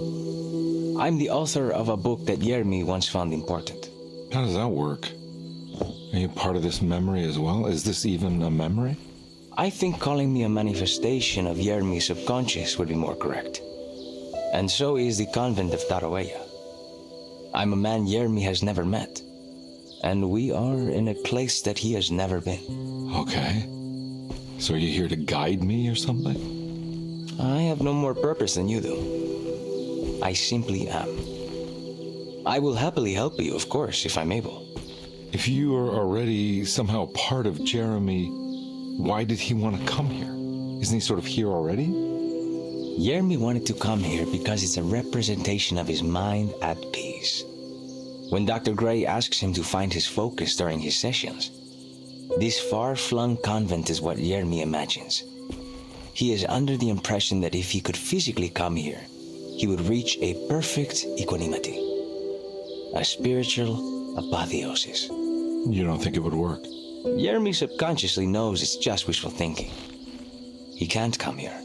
I'm the author of a book that Yermi once found important. How does that work? Are you part of this memory as well? Is this even a memory? I think calling me a manifestation of Yermi's subconscious would be more correct. And so is the convent of Taroella. I'm a man Yermi has never met, and we are in a place that he has never been. Okay. So are you here to guide me or something? I have no more purpose than you do. I simply am. I will happily help you, of course, if I'm able. If you are already somehow part of Jeremy, why did he want to come here? Isn't he sort of here already? Yermi wanted to come here because it's a representation of his mind at peace. When Dr. Gray asks him to find his focus during his sessions, this far-flung convent is what Yermi imagines. He is under the impression that if he could physically come here, he would reach a perfect equanimity, a spiritual apotheosis. You don't think it would work? Yermi subconsciously knows it's just wishful thinking. He can't come here.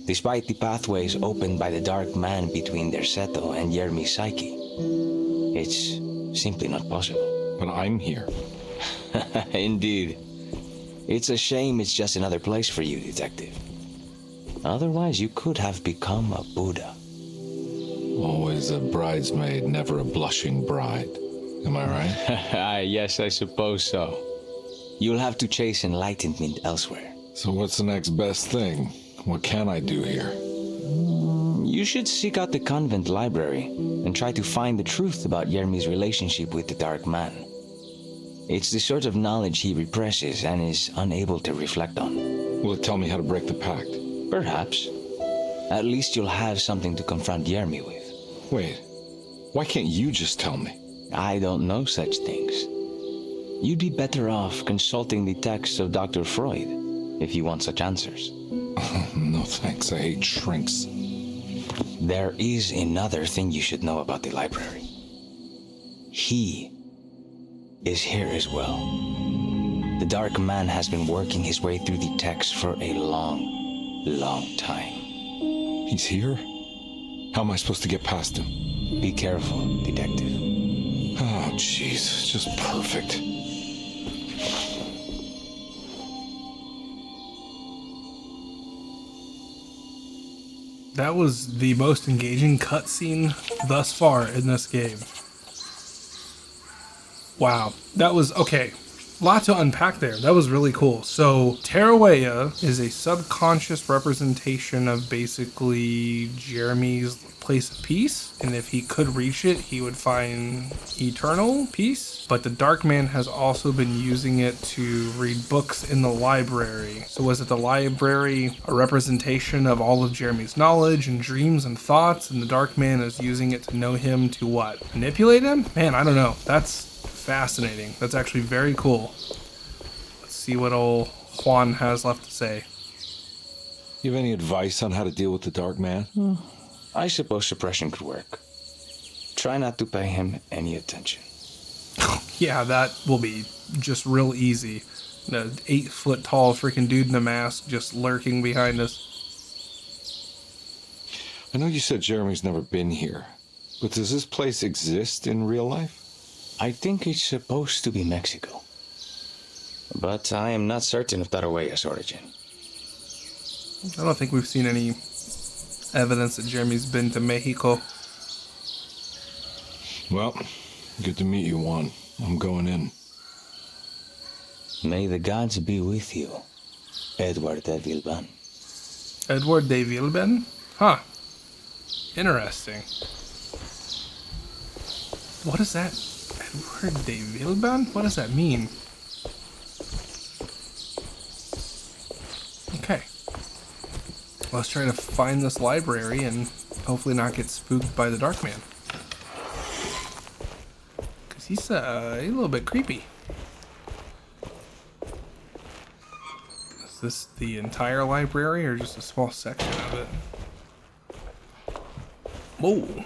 Despite the pathways opened by the dark man between Derceto and Yermi's psyche, it's simply not possible. But I'm here. Indeed. It's a shame it's just another place for you, Detective. Otherwise, you could have become a Buddha. Always a bridesmaid, never a blushing bride. Am I right? Yes, I suppose so. You'll have to chase enlightenment elsewhere. So what's the next best thing? What can I do here? You should seek out the convent library and try to find the truth about Yermi's relationship with the Dark Man. It's the sort of knowledge he represses and is unable to reflect on. Will it tell me how to break the pact? Perhaps. At least you'll have something to confront Yermi with. Wait, why can't you just tell me? I don't know such things. You'd be better off consulting the texts of Dr. Freud if you want such answers. No thanks, I hate shrinks. There is another thing you should know about the library. He is here as well. The Dark Man has been working his way through the text for a long time. He's here? How am I supposed to get past him? Be careful, Detective. Oh, jeez, just perfect. That was the most engaging cutscene thus far in this game. Wow, that was okay. Lot to unpack there. That was really cool. So Taroella is a subconscious representation of basically Jeremy's place of peace, and if he could reach it, he would find eternal peace. But the Dark Man has also been using it to read books in the library. So was it the library a representation of all of Jeremy's knowledge and dreams and thoughts, and the Dark Man is using it to know him, to what? Manipulate him? Man, I don't know. That's fascinating. That's actually very cool. Let's see what old Juan has left to say. You have any advice on how to deal with the Dark Man? I suppose suppression could work. Try not to pay him any attention. Yeah, that will be just real easy. The 8-foot tall freaking dude in a mask just lurking behind us. I know you said Jeremy's never been here, but does this place exist in real life? I think it's supposed to be Mexico. But I am not certain of Taroella's origin. I don't think we've seen any evidence that Jeremy's been to Mexico. Well, good to meet you, Juan. I'm going in. May the gods be with you, Edward de Vilban. Edward de Vilban? Huh. Interesting. What is that? Edward de Vilban? What does that mean? Okay. Let's try to find this library and hopefully not get spooked by the Dark Man. Because he's a little bit creepy. Is this the entire library or just a small section of it? Whoa.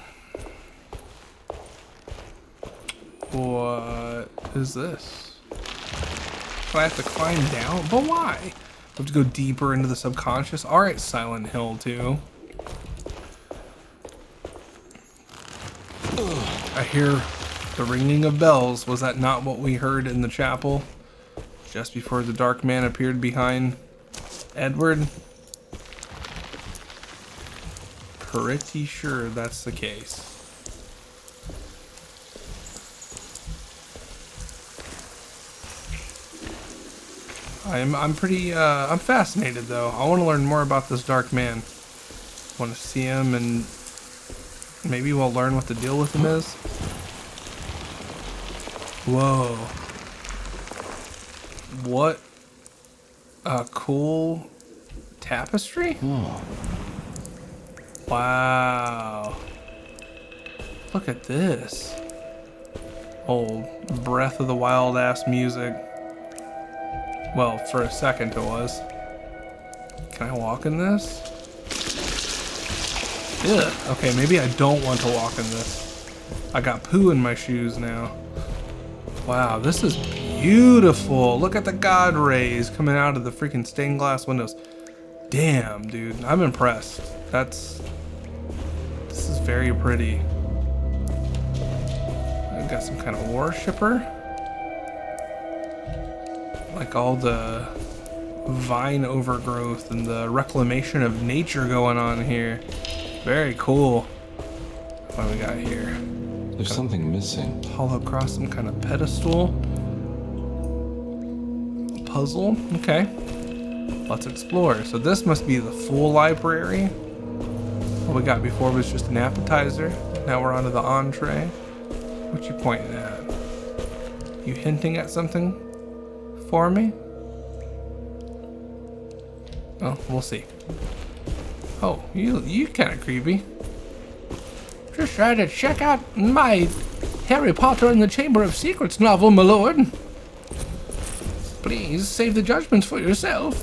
What is this? Do I have to climb down? But why? I have to go deeper into the subconscious? Alright, Silent Hill 2. I hear the ringing of bells. Was that not what we heard in the chapel? Just before the Dark Man appeared behind Edward? Pretty sure that's the case. I'm fascinated though. I want to learn more about this Dark Man. I want to see him and maybe we'll learn what the deal with him is. Whoa. What a cool tapestry. Oh. Wow. Look at this. Old Breath of the Wild ass music. Well, for a second it was. Can I walk in this? Ugh. Okay, maybe I don't want to walk in this. I got poo in my shoes now. Wow, this is beautiful. Look at the god rays coming out of the freaking stained glass windows. Damn, dude. I'm impressed. This is very pretty. I've got some kind of worshipper. Like all the vine overgrowth and the reclamation of nature going on here. Very cool. What do we got here? There's something missing. Hollow cross, some kind of pedestal. Puzzle. Okay. Let's explore. So this must be the full library. What we got before was just an appetizer. Now we're on to the entree. What you pointing at? You hinting at something for me? Oh, we'll see. Oh, you kind of creepy. Just trying to check out my Harry Potter and the Chamber of Secrets novel, my lord. Please save the judgments for yourself.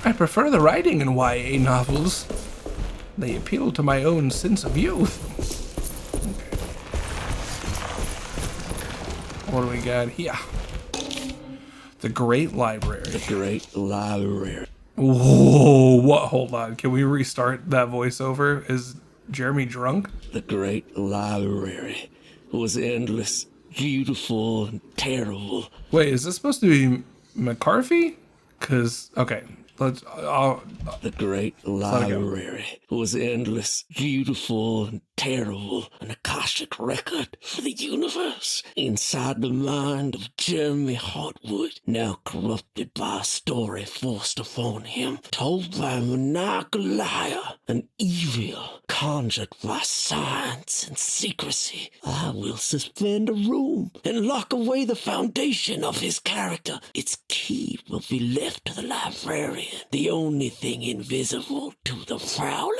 I prefer the writing in YA novels. They appeal to my own sense of youth. Okay. What do we got here? The Great Library. The Great Library. Whoa, what? Hold on. Can we restart that voiceover? Is Jeremy drunk? The Great Library was endless, beautiful, and terrible. Wait, is this supposed to be McCarthy? Because, okay, The great library was endless, beautiful, and terrible, an Akashic record for the universe inside the mind of Jeremy Hartwood, now corrupted by a story forced upon him, told by a maniacal liar, an evil conjured by science and secrecy. I will suspend a room and lock away the foundation of his character. Its key will be left to the librarian, the only thing invisible to the prowler.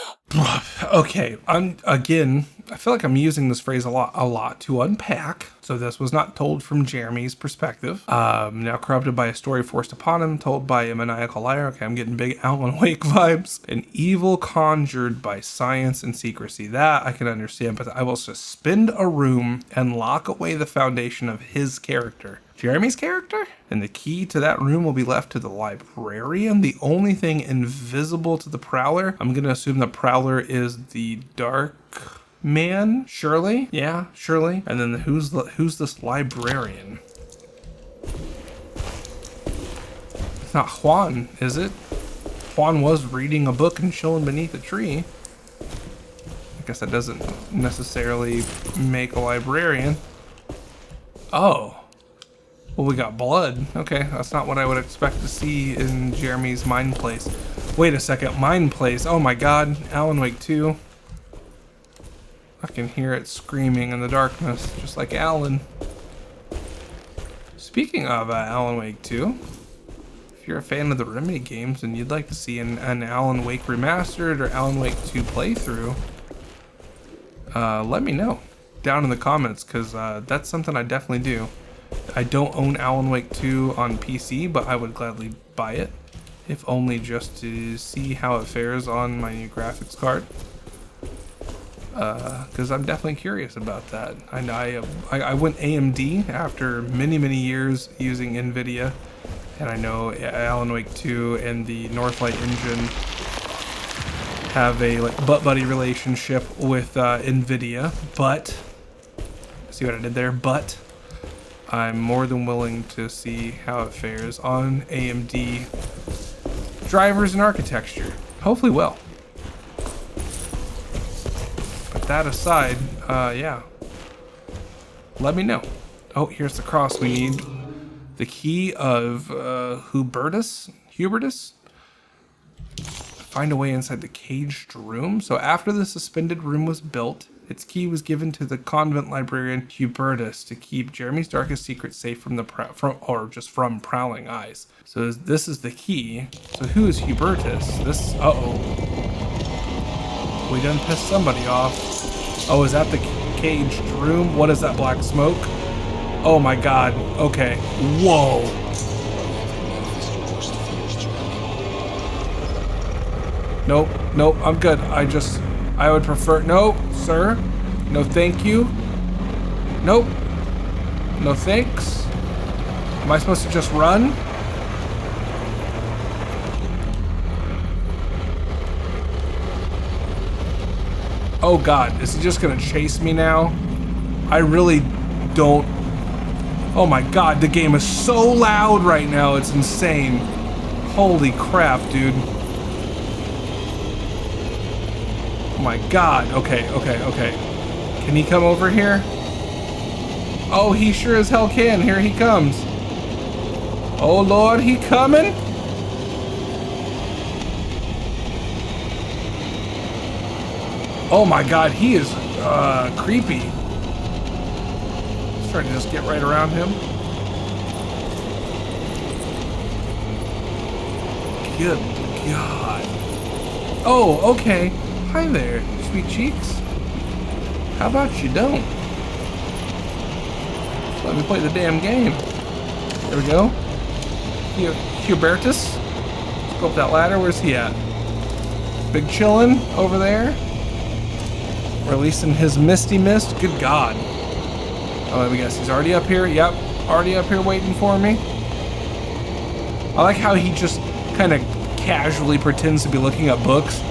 Okay, again, I feel like I'm using this phrase a lot to unpack. So this was not told from Jeremy's perspective. Now corrupted by a story forced upon him, told by a maniacal liar. Okay, I'm getting big Alan Wake vibes. An evil conjured by science and secrecy. That I can understand, but I will suspend a room and lock away the foundation of his character. Jeremy's character? And the key to that room will be left to the librarian, the only thing invisible to the prowler. I'm gonna assume the prowler is the dark man, surely? Yeah, surely. And then who's this librarian? It's not Juan, is it? Juan was reading a book and chilling beneath a tree. I guess that doesn't necessarily make a librarian. Oh. Well, we got blood. Okay, that's not what I would expect to see in Jeremy's mind place. Wait a second, mind place. Oh my god, Alan Wake 2. I can hear it screaming in the darkness, just like Alan. Speaking of Alan Wake 2, if you're a fan of the Remedy games and you'd like to see an Alan Wake remastered or Alan Wake 2 playthrough, let me know down in the comments, because that's something I definitely do. I don't own Alan Wake 2 on PC, but I would gladly buy it, if only just to see how it fares on my new graphics card. Because I'm definitely curious about that. I went AMD after many years using NVIDIA, and I know Alan Wake 2 and the Northlight engine have a butt buddy relationship with NVIDIA, but see what I did there? But I'm more than willing to see how it fares on AMD drivers and architecture. Hopefully well. But that aside, yeah. Let me know. Oh, here's the cross we need. The key of Hubertus? Find a way inside the caged room. So after the suspended room was built, its key was given to the convent librarian Hubertus to keep Jeremy's darkest secrets safe from from prowling eyes. So this is the key. So who is Hubertus? This, uh-oh. We done pissed somebody off. Oh, is that the caged room? What is that black smoke? Oh my god. Okay. Whoa. Nope, nope, I'm good. I would prefer, no, sir. No thank you. Nope. No thanks. Am I supposed to just run? Oh god, is he just gonna chase me now? I really don't. Oh my god, the game is so loud right now, it's insane. Holy crap, dude. Oh my god, okay. Can he come over here? Oh, he sure as hell can. Here he comes. Oh lord, he coming? Oh my god, he is creepy. Let's try to just get right around him. Good god. Oh, okay. Hi there, sweet cheeks. How about you don't? Just let me play the damn game. There we go. Hubertus. Let's go up that ladder. Where's he at? Big chillin' over there. Releasing his misty mist. Good god. Oh, let me guess. He's already up here. Yep. Already up here waiting for me. I like how he just kind of casually pretends to be looking at books.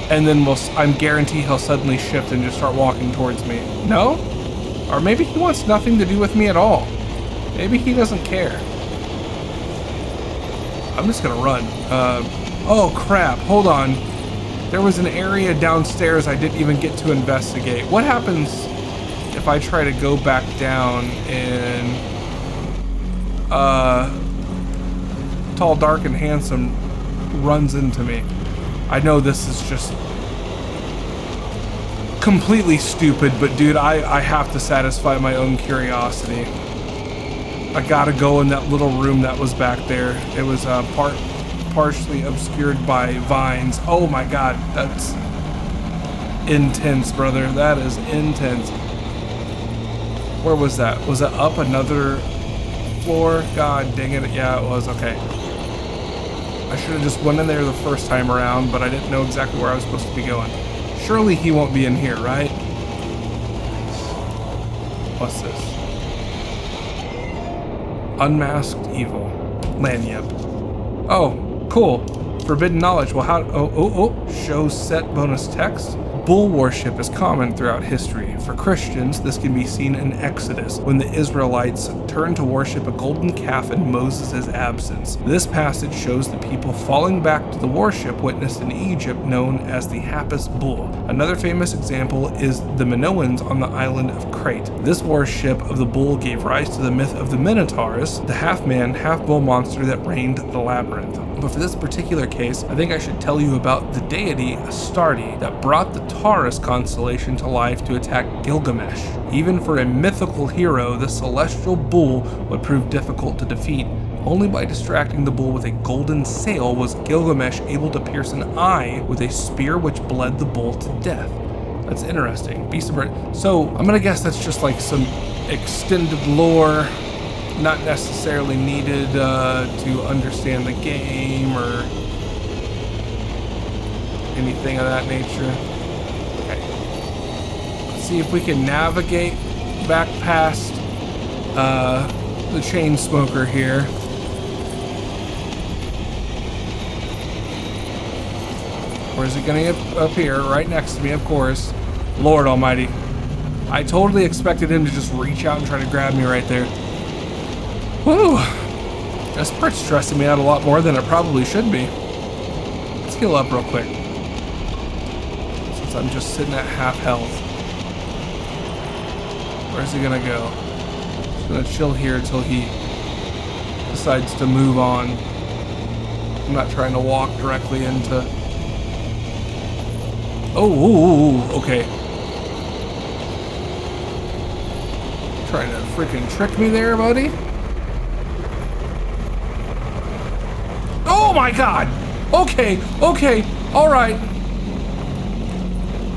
And then I'm guaranteed he'll suddenly shift and just start walking towards me. No? Or maybe he wants nothing to do with me at all. Maybe he doesn't care. I'm just gonna run. Oh crap, hold on. There was an area downstairs I didn't even get to investigate. What happens if I try to go back down and Tall, Dark, and Handsome runs into me? I know this is just completely stupid, but dude, I have to satisfy my own curiosity. I gotta go in that little room that was back there. It was partially obscured by vines. Oh my god, that's intense, brother. That is intense. Where was that? Was it up another floor? God dang it. Yeah, it was. Okay. I should have just went in there the first time around, but I didn't know exactly where I was supposed to be going. Surely he won't be in here, right? What's this? Unmasked Evil. Lanyard. Oh, cool. Forbidden knowledge. Well, how... Show set bonus text. Bull worship is common throughout history. For Christians, this can be seen in Exodus, when the Israelites turned to worship a golden calf in Moses' absence. This passage shows the people falling back to the worship witnessed in Egypt, known as the Hapless bull. Another famous example is the Minoans on the island of Crete. This worship of the bull gave rise to the myth of the Minotaurs, the half-man, half-bull monster that reigned the labyrinth. But for this particular case, I think I should tell you about the deity Astarte that brought the Taurus constellation to life to attack Gilgamesh. Even for a mythical hero, the celestial bull would prove difficult to defeat. Only by distracting the bull with a golden sail was Gilgamesh able to pierce an eye with a spear which bled the bull to death. That's interesting. Beast of Burden. So I'm gonna guess that's just like some extended lore, not necessarily needed to understand the game or anything of that nature. Okay. Let's see if we can navigate back past the chain smoker here. Or is it gonna appear right next to me? Of course. Lord Almighty. I totally expected him to just reach out and try to grab me right there. Whew. This part's stressing me out a lot more than it probably should be. Let's heal up real quick, since I'm just sitting at half health. Where's he gonna go? Just gonna chill here until he decides to move on. I'm not trying to walk directly into... Oh, okay. Trying to freaking trick me there, buddy? Oh my god! Okay, alright.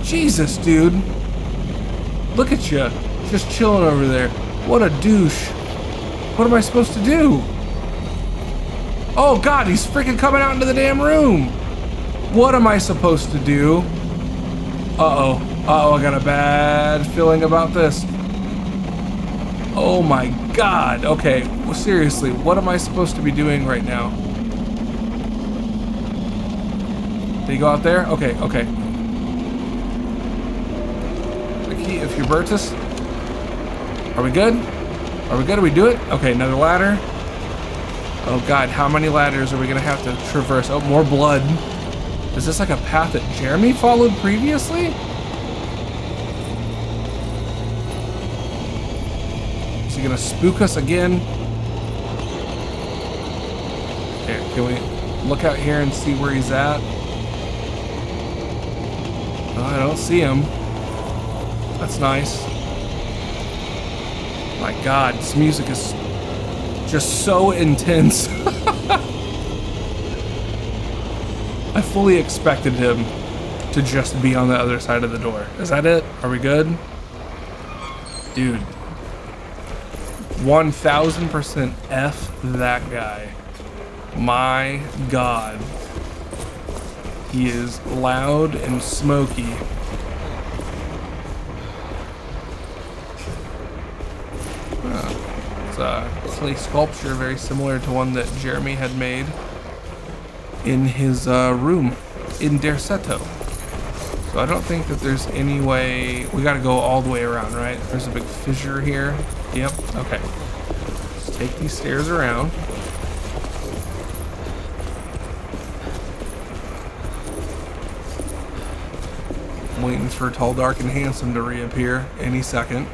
Jesus, dude. Look at you, just chilling over there. What a douche. What am I supposed to do? Oh god, he's freaking coming out into the damn room. What am I supposed to do? Uh-oh, I got a bad feeling about this. Oh my god, okay, well, seriously, what am I supposed to be doing right now? Did he go out there? Okay. The key of Hubertus. Are we good? Are we do it? Okay, another ladder. Oh god, how many ladders are we gonna have to traverse? Oh, more blood. Is this like a path that Jeremy followed previously? Is he gonna spook us again? Here, can we look out here and see where he's at? Oh, I don't see him. That's nice. My god, this music is just so intense. I fully expected him to just be on the other side of the door. Is that it? Are we good? Dude. 1000% F that guy. My god. He is loud and smoky. It's a clay sculpture very similar to one that Jeremy had made in his room in Derceto. So I don't think that there's any way... We gotta go all the way around, right? There's a big fissure here. Yep, okay. Let's take these stairs around. waiting for Tall, Dark, and Handsome to reappear any second.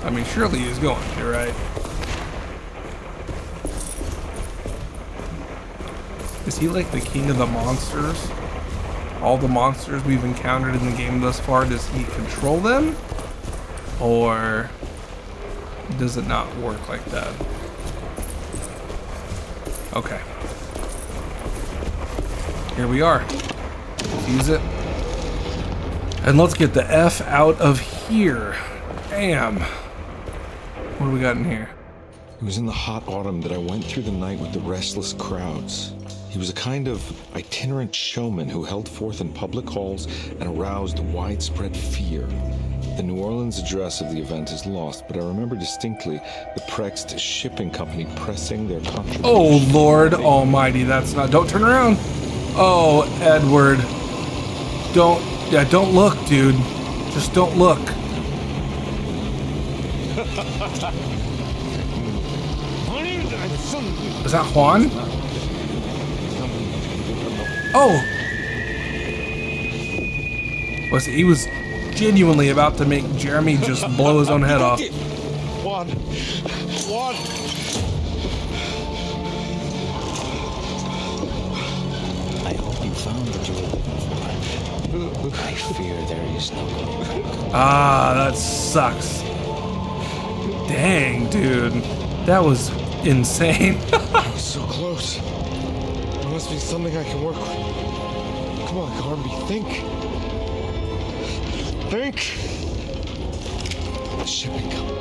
I mean, surely he's going to, right? Is he like the king of the monsters? All the monsters we've encountered in the game thus far, does he control them? Or does it not work like that? Okay. Here we are. Let's use it. And let's get the F out of here. Bam. What do we got in here? It was in the hot autumn that I went through the night with the restless crowds. He was a kind of itinerant showman who held forth in public halls and aroused widespread fear. The New Orleans address of the event is lost, but I remember distinctly the Pregzt shipping company pressing their contribution. Oh, Lord almighty, that's not... Don't turn around. Oh, Edward. Don't look, dude. Just don't look. Is that Juan? Oh! He was genuinely about to make Jeremy just blow his own head off. Juan! I hope you found the jewel. I fear there is no going back. Ah, that sucks. Dang, dude. That was insane. I was so close. There must be something I can work with. Come on, Carnby, think. Think! The shipping company.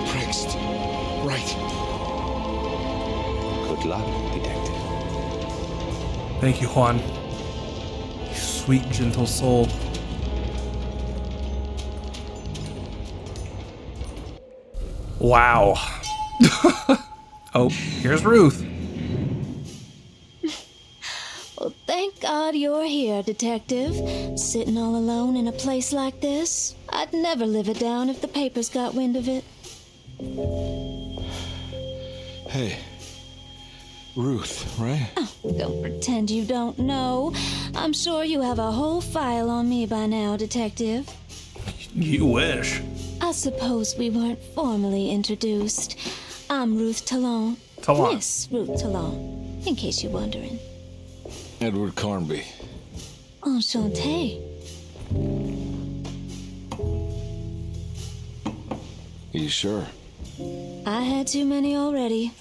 Pregzt. Right. Good luck, detective. Thank you, Juan. You sweet, gentle soul. Wow. Oh, here's Ruth. Well, thank God you're here, Detective. Sitting all alone in a place like this. I'd never live it down if the papers got wind of it. Hey. Ruth, right? Oh, don't pretend you don't know. I'm sure you have a whole file on me by now, Detective. You wish. I suppose we weren't formally introduced. I'm Ruth Talon. Talon. Miss Ruth Talon, in case you're wondering. Edward Carnby. Enchanté. Are you sure? I had too many already.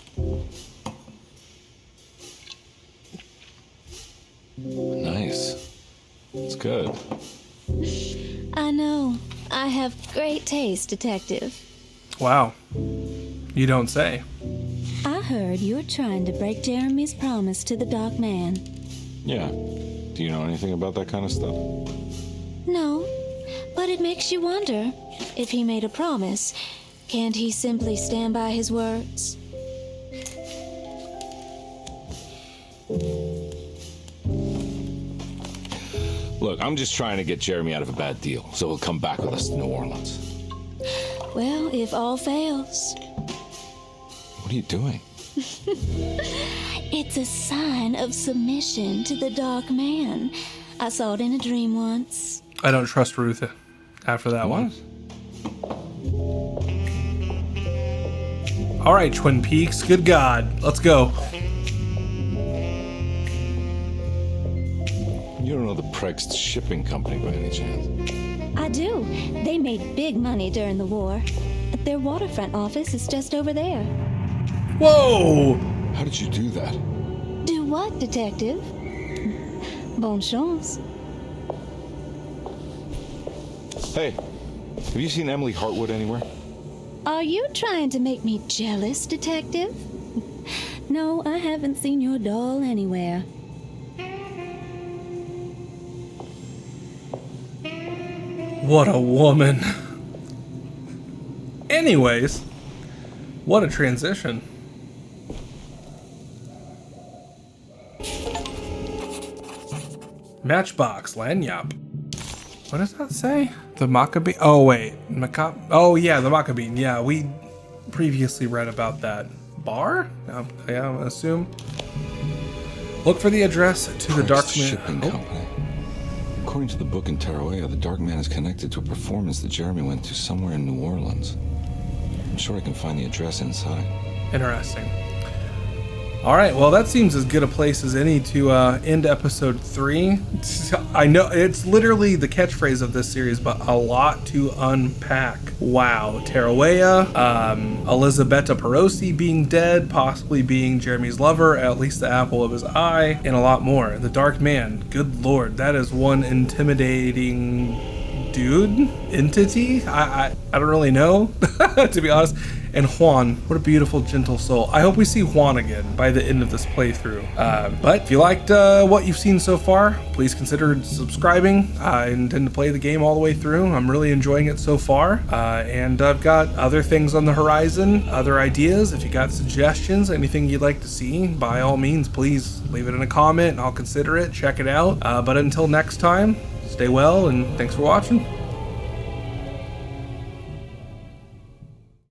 Nice. It's good. I know. I have great taste, Detective. Wow. You don't say. I heard you're trying to break Jeremy's promise to the Dark Man. Yeah. Do you know anything about that kind of stuff? No, but it makes you wonder. If he made a promise, can't he simply stand by his words? Look, I'm just trying to get Jeremy out of a bad deal, so he'll come back with us to New Orleans. Well, if all fails, What are you doing? it's a sign of submission to the Dark Man. I saw it in a dream once. I don't trust Ruth after that one. All right, Twin Peaks. Good God. Let's go. You don't know the Pregzt shipping company by any chance? I do. They made big money during the war. Their waterfront office is just over there. Whoa! How did you do that? Do what, Detective? Bonne chance. Hey, have you seen Emily Hartwood anywhere? Are you trying to make me jealous, Detective? No, I haven't seen your doll anywhere. What a woman. Anyways, what a transition. Matchbox, Lanyap. What does that say? The Maccabean? Oh, wait. Oh, yeah, the Maccabean. Yeah, we previously read about that. Bar? Yeah, I assume. Look for the address to the Dark Man. Shipping company. According to the book in Taroella, the Dark Man is connected to a performance that Jeremy went to somewhere in New Orleans. I'm sure I can find the address inside. Interesting. All right, well, that seems as good a place as any to end episode 3. I know it's literally the catchphrase of this series, but a lot to unpack. Wow, Taroella, Elisabetta Perosi being dead, possibly being Jeremy's lover, at least the apple of his eye, and a lot more. The Dark Man, good lord, that is one intimidating entity. I don't really know, to be honest. And Juan, what a beautiful, gentle soul. I hope we see Juan again by the end of this playthrough. But if you liked what you've seen so far, please consider subscribing. I intend to play the game all the way through. I'm really enjoying it so far. And I've got other things on the horizon, other ideas. If you got suggestions, anything you'd like to see, by all means, please leave it in a comment and I'll consider it, check it out. But until next time, stay well and thanks for watching.